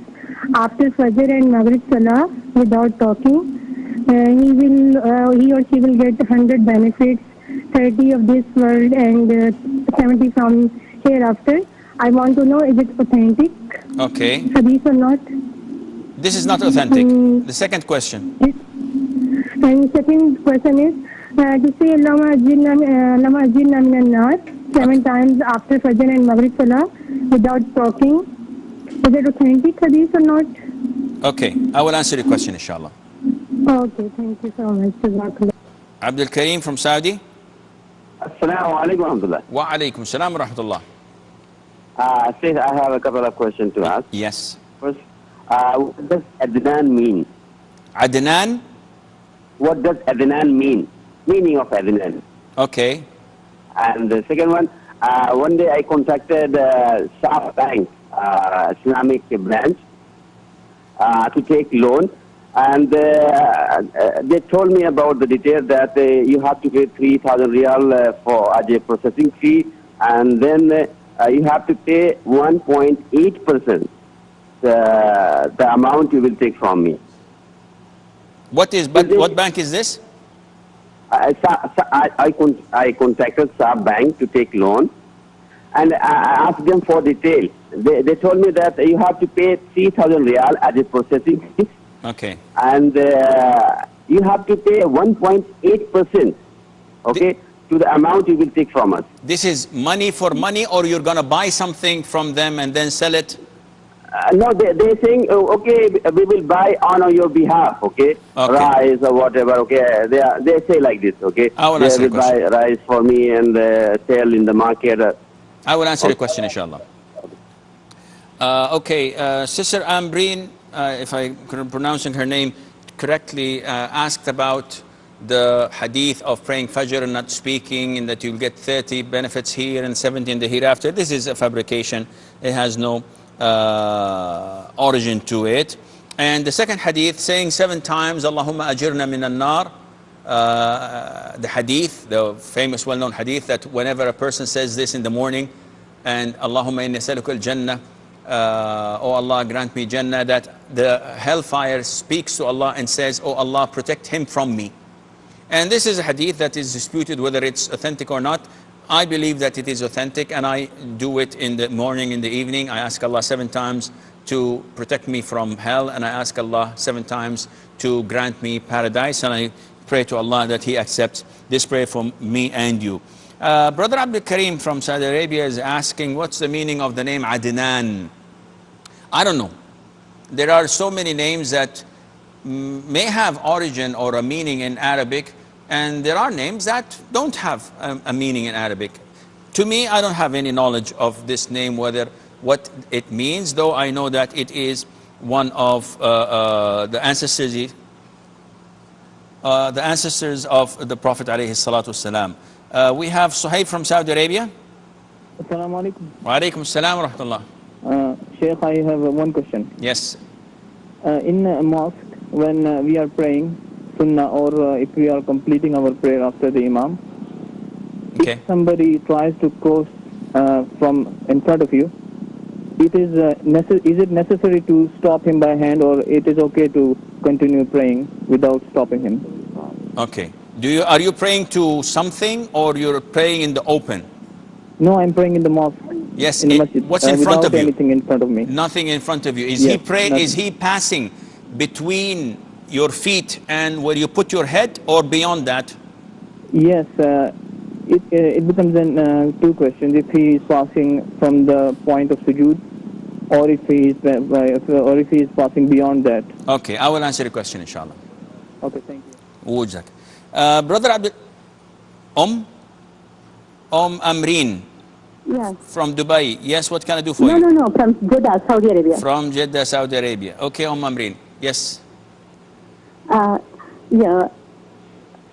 after Fajr and Maghrib Salah without talking, he or she will get 100 benefits, 30 of this world and 70 from hereafter. I want to know, is it authentic? Okay. Hadith or not? This is not authentic. The second question. And second question is to say Lama Ajinna Minan Nar 7 times after Fajr and Maghrib Salah without talking. Is it authentic hadith or not? Okay, I will answer your question, inshallah. Okay, thank you so much. Abdul Kareem from Saudi. Assalamu alaikum wa rahmatullah. Wa alaikum salam wa rahmatullah. Sheikh, I have a couple of questions to ask. Yes. First, what does Adnan mean? Adnan? What does Adnan mean? Meaning of Adnan. Okay. And the second one day I contacted South Bank, Islamic branch, to take loan. And they told me about the detail that you have to pay 3,000 riyal for as a processing fee, and then you have to pay 1.8% the amount you will take from me. What bank is this? I contacted Saab Bank to take loan, and I asked them for detail. They told me that you have to pay 3,000 riyal as a processing fee. Okay. And you have to pay 1.8%, okay, to the amount you will take from us. This is money for money, or you're going to buy something from them and then sell it? No, they're saying, okay, we will buy on your behalf, okay, rice or whatever, okay. They say like this, okay. I will they answer will your question. buy rice for me and sell in the market. I will answer your question, inshallah. Okay, Sister Ambreen, if I'm pronouncing her name correctly, asked about the hadith of praying Fajr and not speaking, and that you'll get 30 benefits here and 70 in the hereafter. This is a fabrication. It has no origin to it. And the second hadith, saying 7 times, Allahumma ajirna minan nar, the hadith, the famous well-known hadith, that whenever a person says this in the morning, and Allahumma inni as'aluka al-jannah, oh Allah, grant me Jannah, that the hellfire speaks to Allah and says, oh Allah, protect him from me. And this is a hadith that is disputed whether it's authentic or not. I believe that it is authentic, and I do it in the morning, in the evening. I ask Allah 7 times to protect me from hell, and I ask Allah 7 times to grant me paradise, and I pray to Allah that He accepts this prayer from me and you. Brother Abdul Kareem from Saudi Arabia is asking, what's the meaning of the name Adnan? I don't know. There are so many names that may have origin or a meaning in Arabic, and there are names that don't have a meaning in Arabic. To me, I don't have any knowledge of this name, what it means, though I know that it is one of the ancestors of the Prophet alayhi salatu wasalam. We have Suhaib from Saudi Arabia. Assalamu alaikum. Wa alaikum salam wa rahmatullah. Sheikh, I have one question. Yes. In a mosque, when we are praying Sunnah, or if we are completing our prayer after the Imam, if somebody tries to cross from in front of you, is it necessary to stop him by hand, or it is okay to continue praying without stopping him? Okay. Are you praying to something, or you're praying in the open? No, I'm praying in the mosque. Yes, in the masjid, what's in front of you? anything in front of me. Nothing in front of you. Is Yes, is he passing between your feet and where you put your head, or beyond that? Yes, it becomes then two questions. If he is passing from the point of sujood, or if he is passing beyond that. Okay, I will answer the question, inshallah. Okay, thank you. Wujak. Brother Abdul, Amreen. Yes. From Dubai. Yes, what can I do for No, you? no, from Jeddah, Saudi Arabia. From Jeddah, Saudi Arabia. Okay, Amreen. Yes. Yeah.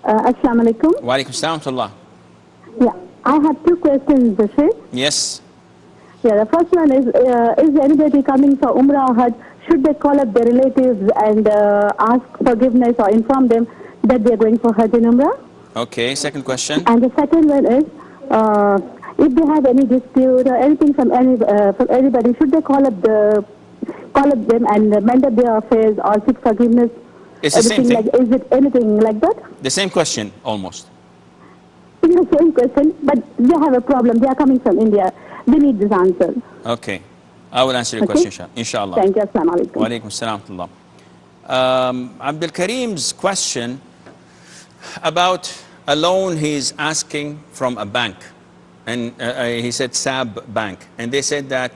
Assalamu alaikum. Wa alaikum salam wa rahmatullah. Yeah, I have two questions, Bashir. Yes. Yeah, the first one is anybody coming for Umrah or Hajj, should they call up their relatives and ask forgiveness or inform them that they are going for Hajj and Umrah? Okay, second question. And the second one is, if they have any dispute or anything from anybody, should they call up them and mend up their affairs or seek forgiveness? It's the same thing. Is it anything like that? The same question, almost. It's the same question, but they have a problem. They are coming from India. They need this answer. Okay. I will answer your question, inshallah. Thank you. Assalamu alaikum. Wa alaikum salam wa rahmatullah. Abdul Karim's question about a loan he's asking from a bank. And he said SAB Bank. And they said that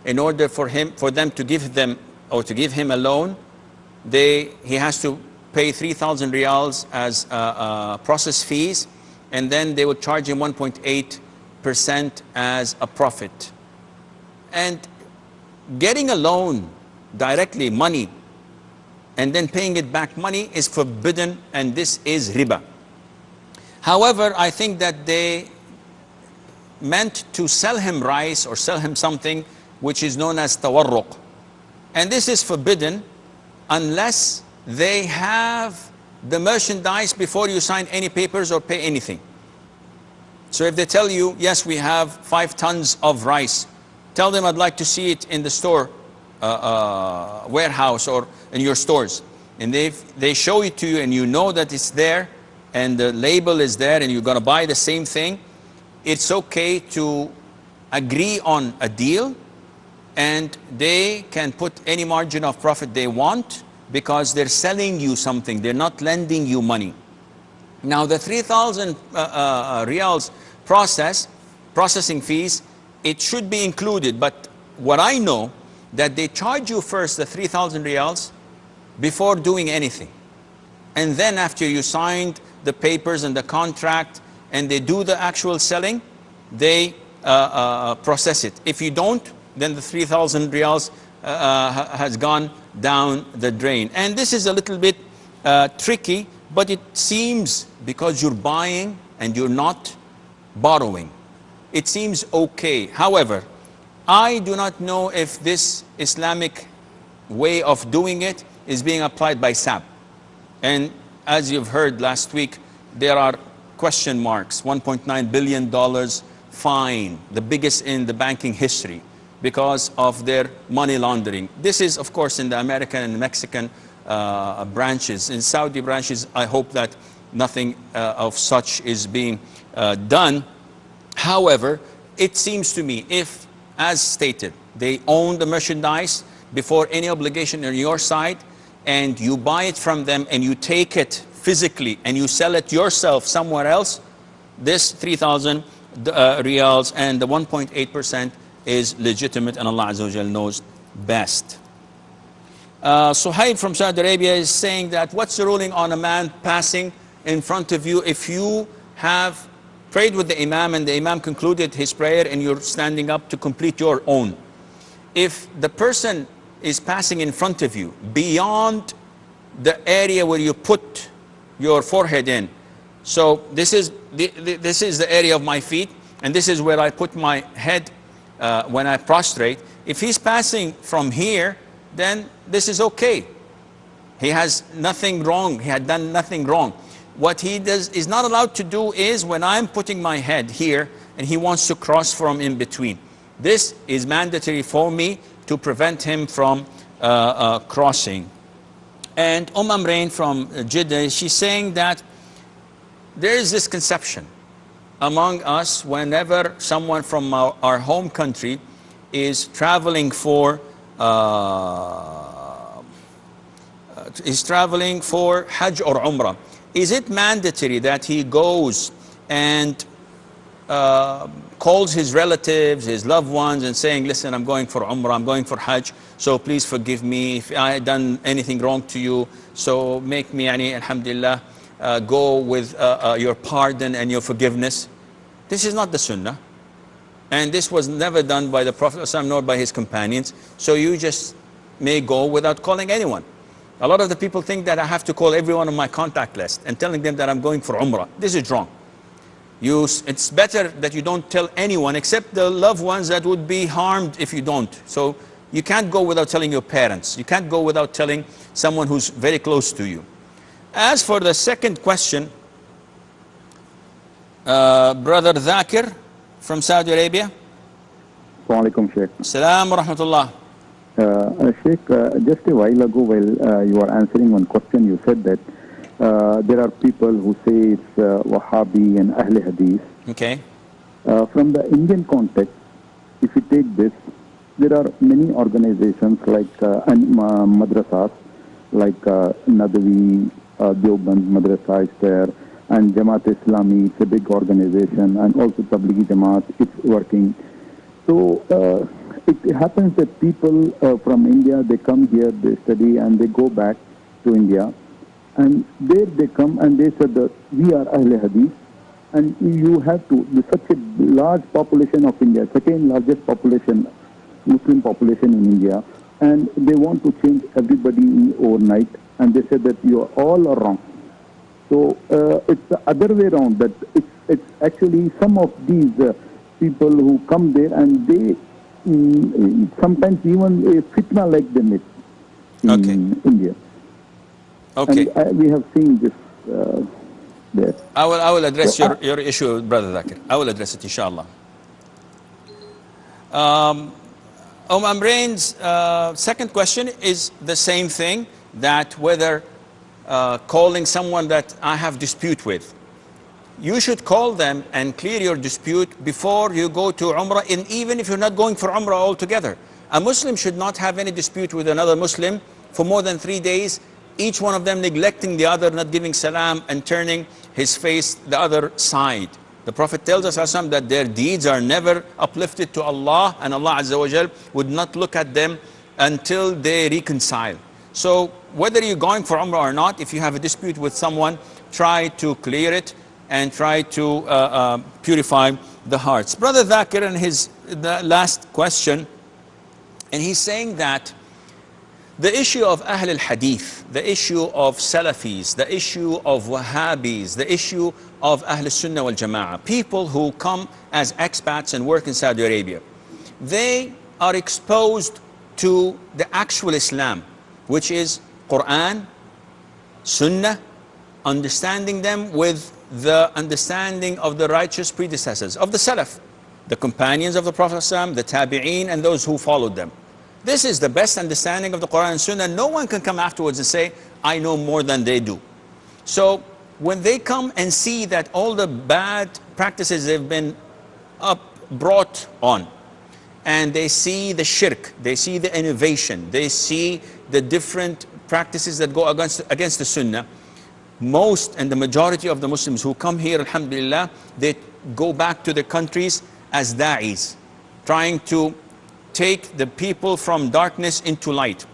in order for them to give him a loan, he has to pay 3,000 riyals as process fees, and then they would charge him 1.8% as a profit. And getting a loan directly, money, and then paying it back money is forbidden, and this is riba. However, I think that they meant to sell him rice or sell him something which is known as tawarruq. And this is forbidden unless they have the merchandise before you sign any papers or pay anything. So if they tell you, yes, we have 5 tons of rice, tell them I'd like to see it in the store, warehouse or in your stores. And they show it to you and you know that it's there and the label is there and you're going to buy the same thing, it's okay to agree on a deal, and they can put any margin of profit they want because they're selling you something, they're not lending you money. Now the 3,000 riyals processing fees, it should be included, but what I know that they charge you first the 3,000 riyals before doing anything. And then after you signed the papers and the contract and they do the actual selling, they process it. If you don't, then the 3,000 riyals has gone down the drain. And this is a little bit tricky, but it seems, because you're buying and you're not borrowing, it seems okay. However, I do not know if this Islamic way of doing it is being applied by SAB. And as you've heard last week, there are question marks, $1.9 billion fine, the biggest in the banking history, because of their money laundering. This is, of course, in the American and Mexican branches. In Saudi branches, I hope that nothing of such is being done. However, it seems to me, if, as stated, they own the merchandise before any obligation on your side, and you buy it from them and you take it physically and you sell it yourself somewhere else, this 3,000 riyals and the 1.8% is legitimate, and Allah Azza wa Jal knows best. Suhaib from Saudi Arabia is saying that what's the ruling on a man passing in front of you if you have prayed with the Imam and the Imam concluded his prayer and you're standing up to complete your own? If the person is passing in front of you beyond the area where you put your forehead in, so this is the area of my feet and this is where I put my head when I prostrate. If he's passing from here, then this is okay. He has nothing wrong. He had done nothing wrong. What he is not allowed to do is when I'm putting my head here and he wants to cross from in between. This is mandatory for me to prevent him from crossing. And Amreen from Jeddah, she's saying that there is this conception among us, whenever someone from our home country is traveling for Hajj or Umrah, is it mandatory that he goes and calls his relatives, his loved ones, and saying, listen, I'm going for Umrah, I'm going for Hajj, so please forgive me if I had done anything wrong to you, so make me, alhamdulillah, go with your pardon and your forgiveness? This is not the Sunnah, and this was never done by the Prophet ﷺ nor by his companions. So you just may go without calling anyone. A lot of the people think that I have to call everyone on my contact list and telling them that I'm going for Umrah. This is wrong. It's better that you don't tell anyone except the loved ones that would be harmed if you don't. So you can't go without telling your parents. You can't go without telling someone who's very close to you. As for the second question, Brother Zakir from Saudi Arabia. Assalamu alaikum, Sheikh. Assalamu wa rahmatullah. Sheikh, just a while ago, while you were answering one question, you said that there are people who say it's Wahhabi and Ahl Hadith. Okay. From the Indian context, if you take this, there are many organizations like madrasas, like Nadawi, Deoband Madrasa is there, and Jamaat Islami, it's a big organization, and also Tablighi Jamaat, it's working. So it happens that people from India, they come here, they study, and they go back to India, and there they come and they said that we are Ahl Hadith, and you have to, with such a large population of India, second largest population, Muslim population in India, and they want to change everybody overnight, and they said that you are all are wrong. So it's the other way around, that it's actually some of these people who come there and they sometimes even a fitna like them in India. Okay. And we have seen this there. I will address your issue, Brother Zakir. I will address it, inshallah. Amrain's second question is the same thing, that whether calling someone that I have dispute with, you should call them and clear your dispute before you go to Umrah, and even if you're not going for Umrah altogether. A Muslim should not have any dispute with another Muslim for more than 3 days, each one of them neglecting the other, not giving salam and turning his face the other side. The Prophet tells us that their deeds are never uplifted to Allah, and Allah Azza wa Jal would not look at them until they reconcile. So whether you're going for Umrah or not, if you have a dispute with someone, try to clear it and try to purify the hearts. Brother Zakir, in the last question, and he's saying that the issue of Ahl al-Hadith, the issue of Salafis, the issue of Wahhabis, the issue of Ahl al-Sunnah wal Jama'ah, people who come as expats and work in Saudi Arabia, they are exposed to the actual Islam, which is Quran, Sunnah, understanding them with the understanding of the righteous predecessors, of the Salaf, the companions of the Prophet ﷺ, the Tabi'een, and those who followed them. This is the best understanding of the Quran and Sunnah. No one can come afterwards and say, I know more than they do. So when they come and see that all the bad practices have been brought on, and they see the shirk, they see the innovation, they see the different practices that go against the Sunnah, most and the majority of the Muslims who come here, alhamdulillah, they go back to their countries as da'is, trying to take the people from darkness into light.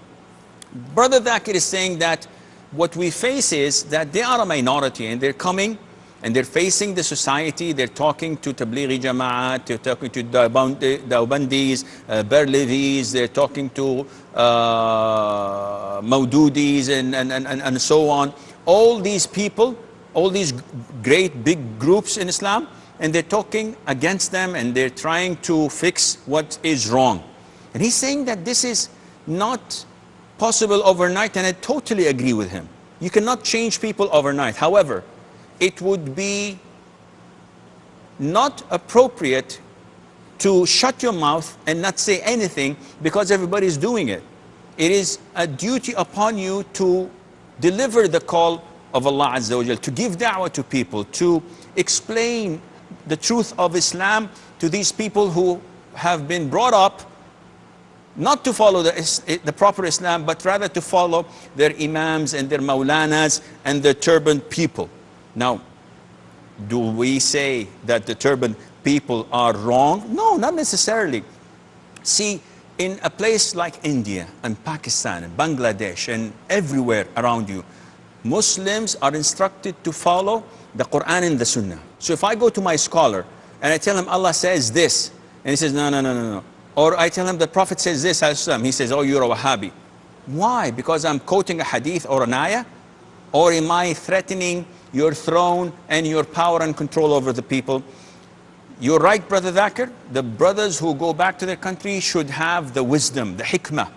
Brother Zakir is saying that what we face is that they are a minority, and they're coming and they're facing the society. They're talking to Tablighi Jama'at, they're talking to Daubandis, Berlevis, they're talking to Maududis and so on. All these people, all these great big groups in Islam, and they're talking against them, and they're trying to fix what is wrong. And he's saying that this is not possible overnight, and I totally agree with him. You cannot change people overnight. However, it would be not appropriate to shut your mouth and not say anything because everybody is doing it. It is a duty upon you to deliver the call of Allah Azza wa Jal, to give da'wah to people, to explain the truth of Islam to these people who have been brought up not to follow the proper Islam, but rather to follow their imams and their maulanas and their turban people. Now, do we say that the turban people are wrong? No, not necessarily. See, in a place like India and Pakistan and Bangladesh and everywhere around you, Muslims are instructed to follow the Quran and the Sunnah. So if I go to my scholar and I tell him Allah says this, and he says, no, no, no, no, no. Or I tell him the Prophet says this, he says, oh, you're a Wahhabi. Why? Because I'm quoting a hadith or an ayah? Or am I threatening your throne and your power and control over the people? You're right, Brother Dhakir. The brothers who go back to their country should have the wisdom, the hikmah,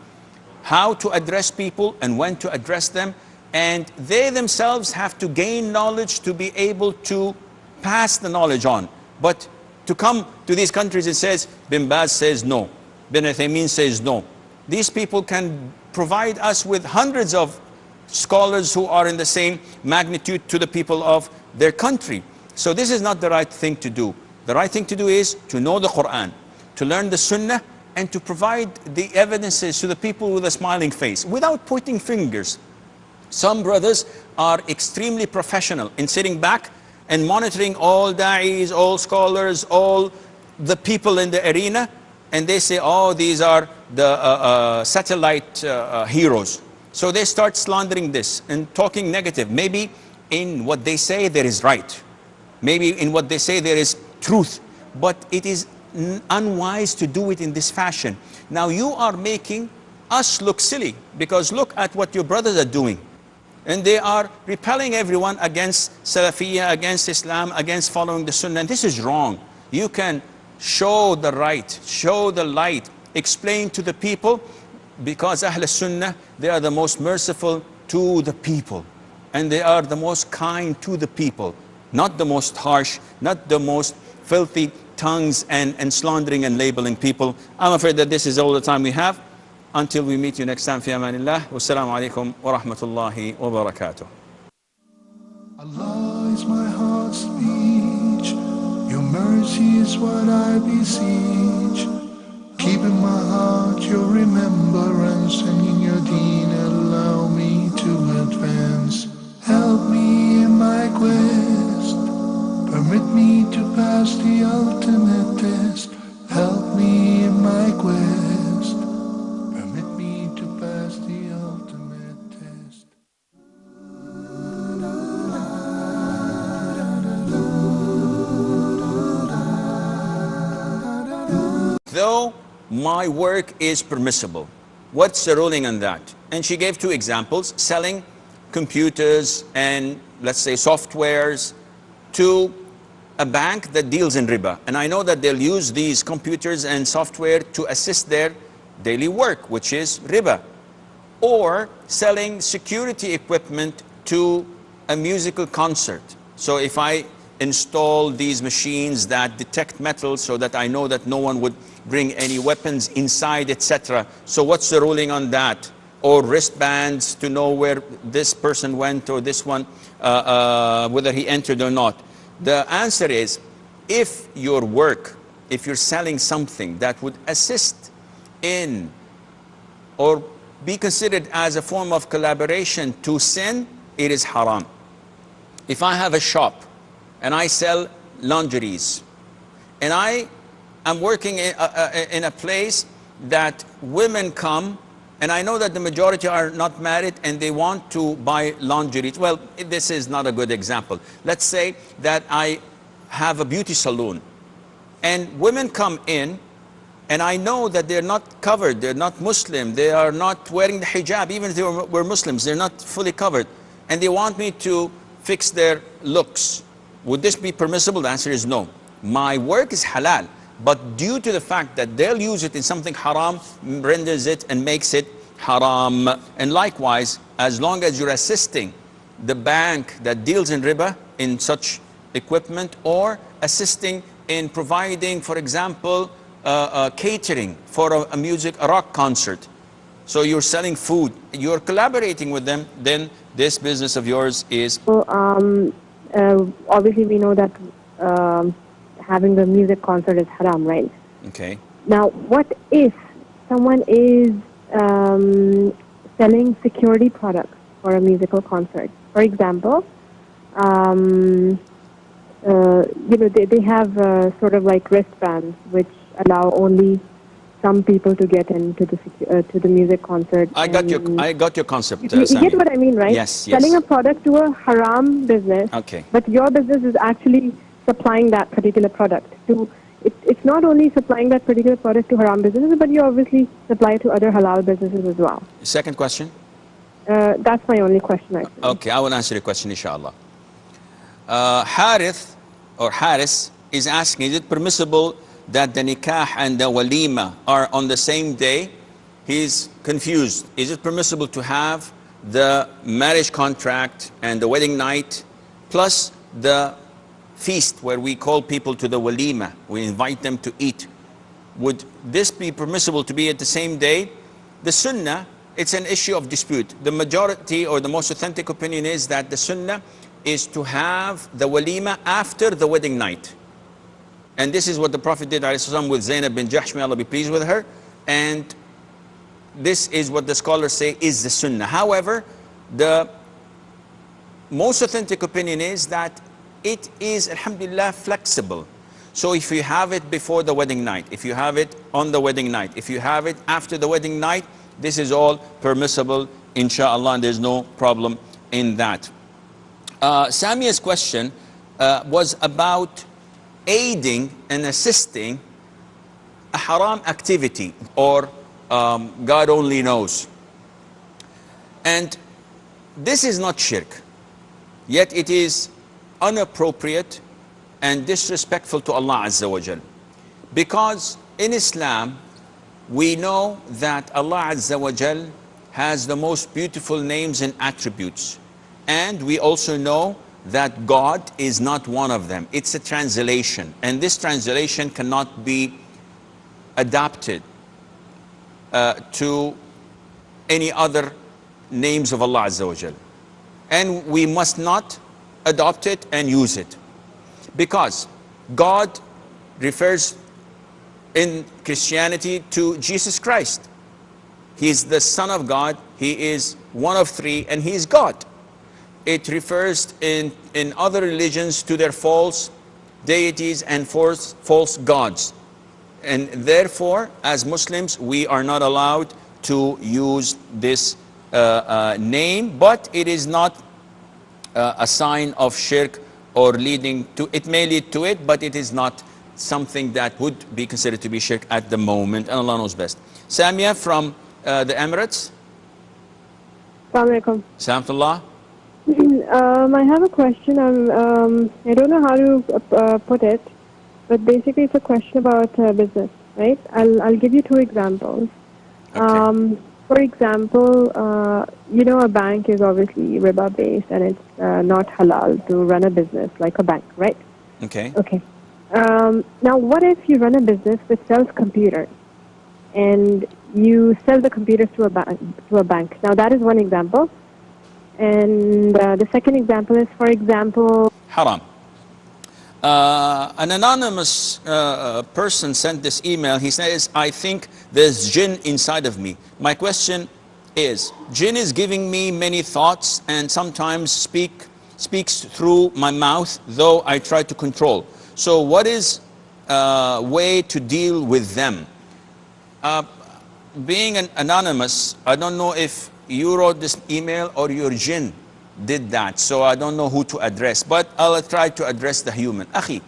how to address people and when to address them. And they themselves have to gain knowledge to be able to pass the knowledge on. But to come to these countries and says, Bin Baz says no, Bin Uthaymeen says no. These people can provide us with hundreds of scholars who are in the same magnitude to the people of their country. So this is not the right thing to do. The right thing to do is to know the Quran, to learn the Sunnah, and to provide the evidences to the people with a smiling face, without pointing fingers. Some brothers are extremely professional in sitting back and monitoring all da'is, all scholars, all the people in the arena, and they say, oh, these are the satellite heroes. So they start slandering this and talking negative. Maybe in what they say there is right. Maybe in what they say there is truth. But it is unwise to do it in this fashion. Now you are making us look silly, because look at what your brothers are doing. And they are repelling everyone against Salafiyya, against Islam, against following the Sunnah. And this is wrong. You can show the right, show the light, explain to the people, because Ahl Sunnah, they are the most merciful to the people. And they are the most kind to the people. Not the most harsh, not the most filthy tongues and slandering and labeling people. I'm afraid that this is all the time we have. Until we meet you next time, fi amanillah. Wassalamu alaikum wa rahmatullahi wa barakatuh. Allah is my heart's speech. Your mercy is what I beseech. Keep in my heart your remembrance, and in your deen allow me to advance. Help me in my quest. Permit me to pass the ultimate test. Help me in my quest. Though my work is permissible, what's the ruling on that? And she gave two examples: selling computers and, let's say, softwares to a bank that deals in riba. And I know that they'll use these computers and software to assist their daily work, which is riba. Or selling security equipment to a musical concert. So if I install these machines that detect metal so that I know that no one would bring any weapons inside, etc. So what's the ruling on that? Or wristbands to know where this person went, or this one, whether he entered or not. The answer is, if your work, if you're selling something that would assist in or be considered as a form of collaboration to sin, it is haram. If I have a shop and I sell lingeries, and I am working in a place that women come, and I know that the majority are not married and they want to buy lingerie. Well, this is not a good example. Let's say that I have a beauty salon, and women come in, and I know that they're not covered, they're not Muslim, they are not wearing the hijab, even if they were Muslims, they're not fully covered, and they want me to fix their looks. Would this be permissible? The answer is no. My work is halal, but due to the fact that they'll use it in something haram, renders it and makes it haram. And likewise, as long as you're assisting the bank that deals in riba in such equipment, or assisting in providing, for example, catering for a rock concert, so you're selling food, you're collaborating with them, then this business of yours is... So, obviously we know that having the music concert is haram, right? Okay. Now, what if someone is selling security products for a musical concert? For example, they have sort of like wristbands which allow only some people to get into the music concert. I got your concept. You Sami. get what I mean, right? Yes, yes. Selling a product to a haram business, Okay. but your business is actually supplying that particular product to. It's not only supplying that particular product to haram businesses, but you obviously supply to other halal businesses as well. Second question. That's my only question, actually. Okay, I will answer your question, inshallah. Harith or Haris is asking, is it permissible that the nikah and the walima are on the same day? He's confused. Is it permissible to have the marriage contract and the wedding night plus the feast where we call people to the walima, we invite them to eat? Would this be permissible to be at the same day? The sunnah, it's an issue of dispute. The majority or the most authentic opinion is that the sunnah is to have the walima after the wedding night. And this is what the Prophet did with Zainab bin Jahsh, may Allah be pleased with her. And this is what the scholars say is the sunnah. However, the most authentic opinion is that it is, alhamdulillah, flexible. So if you have it before the wedding night, if you have it on the wedding night, if you have it after the wedding night, this is all permissible, inshallah, and there's no problem in that. Samia's question was about aiding and assisting a haram activity, or God only knows. And this is not shirk, yet it is inappropriate and disrespectful to Allah Azza wa Jal. Because in Islam, we know that Allah Azza wa Jal has the most beautiful names and attributes. And we also know that God is not one of them. It's a translation. And this translation cannot be adapted to any other names of Allah Azza wa Jal. And we must not adopt it and use it. Because God refers in Christianity to Jesus Christ. He is the Son of God. He is one of three, and He is God. It refers in other religions to their false deities and false gods. And therefore, as Muslims, we are not allowed to use this name, but it is not a sign of shirk or leading to it. May lead to it, but it is not something that would be considered to be shirk at the moment, and Allah knows best. Samia from the Emirates. Assalamu alaikum. Salamullah. I have a question. I don't know how to put it, but basically it's a question about business, right? I'll give you two examples. Okay. For example, a bank is obviously riba based, and it's not halal to run a business like a bank, right? Okay. Okay. Now, what if you run a business which sells computers, and you sell the computers to a bank? Now, that is one example. And the second example is, for example, haram. An anonymous person sent this email. He says, I think there's jinn inside of me. My question is, jinn is giving me many thoughts and sometimes speaks through my mouth, though I try to control. So what is a way to deal with them? Being an anonymous, I don't know if you wrote this email or your jinn did that, so I don't know who to address, but I'll try to address the human. Akhi,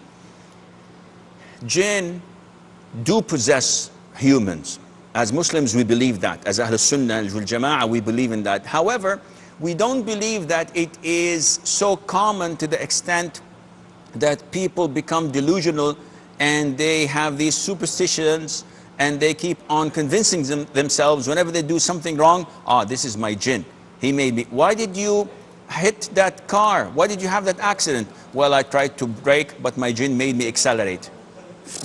jinn do possess humans. As Muslims, we believe that. As Ahlul Sunnah wal Jama'ah, we believe in that. However, we don't believe that it is so common to the extent that people become delusional and they have these superstitions and they keep on convincing themselves whenever they do something wrong, this is my jinn. He made me. Why did you hit that car? Why did you have that accident? Well, I tried to brake, but my jinn made me accelerate.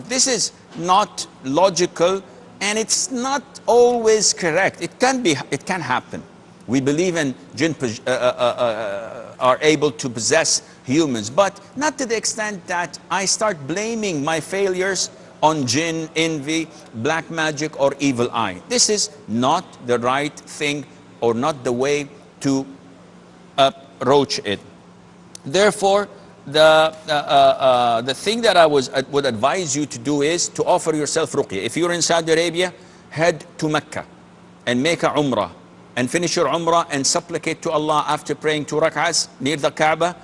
This is not logical, and it's not always correct. It can happen. We believe in jinn are able to possess humans, but not to the extent that I start blaming my failures on jinn, envy, black magic, or evil eye. This is not the right thing or not the way to approach it. Therefore, the thing that I would advise you to do is to offer yourself ruqyah. If you're in Saudi Arabia, head to Mecca and make a umrah and finish your umrah and supplicate to Allah after praying 2 rak'ahs near the Kaaba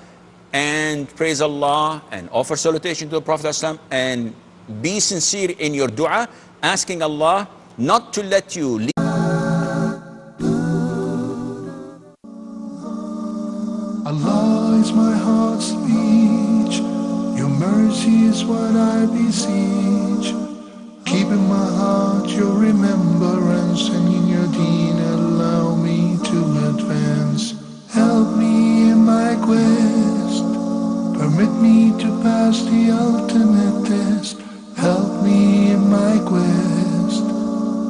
and praise Allah and offer salutation to the Prophet ﷺ and be sincere in your dua, asking Allah not to let you leave. Allah is my heart's speech, your mercy is what I beseech. Keep in my heart your remembrance, and in your deen allow me to advance. Help me in my quest, permit me to pass the ultimate test. Help me in my quest,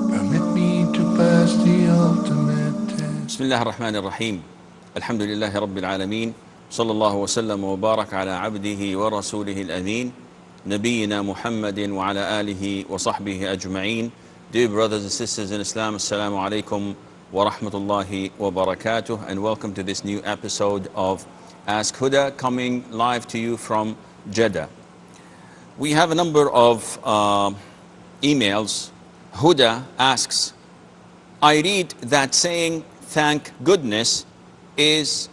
permit me to pass the ultimate test. Bismillah ar-Rahman ar-Rahim. Alhamdulillahi Rabbil Alameen. Sallallahu wa sallam wa barak ala abdihi wa rasulihi al-Ameen. Nabiyyina Muhammadin wa ala alihi wa sahbihi ajma'een. Dear brothers and sisters in Islam, Assalamu alaikum wa rahmatullahi wa barakatuh, and welcome to this new episode of Ask Huda, coming live to you from Jeddah. We have a number of emails. Huda asks, I read that saying thank goodness is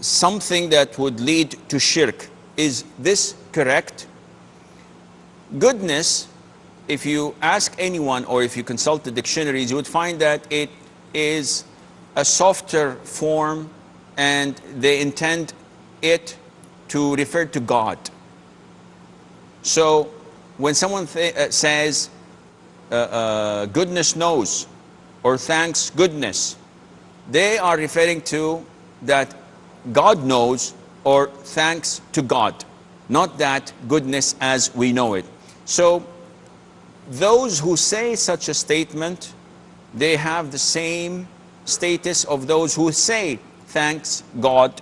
something that would lead to shirk. Is this correct? Goodness, if you ask anyone or if you consult the dictionaries, you would find that it is a softer form and they intend it to refer to God. So when someone says goodness knows or thanks goodness, they are referring to that God knows or thanks to God, not that goodness as we know it. So those who say such a statement, they have the same status of those who say thanks God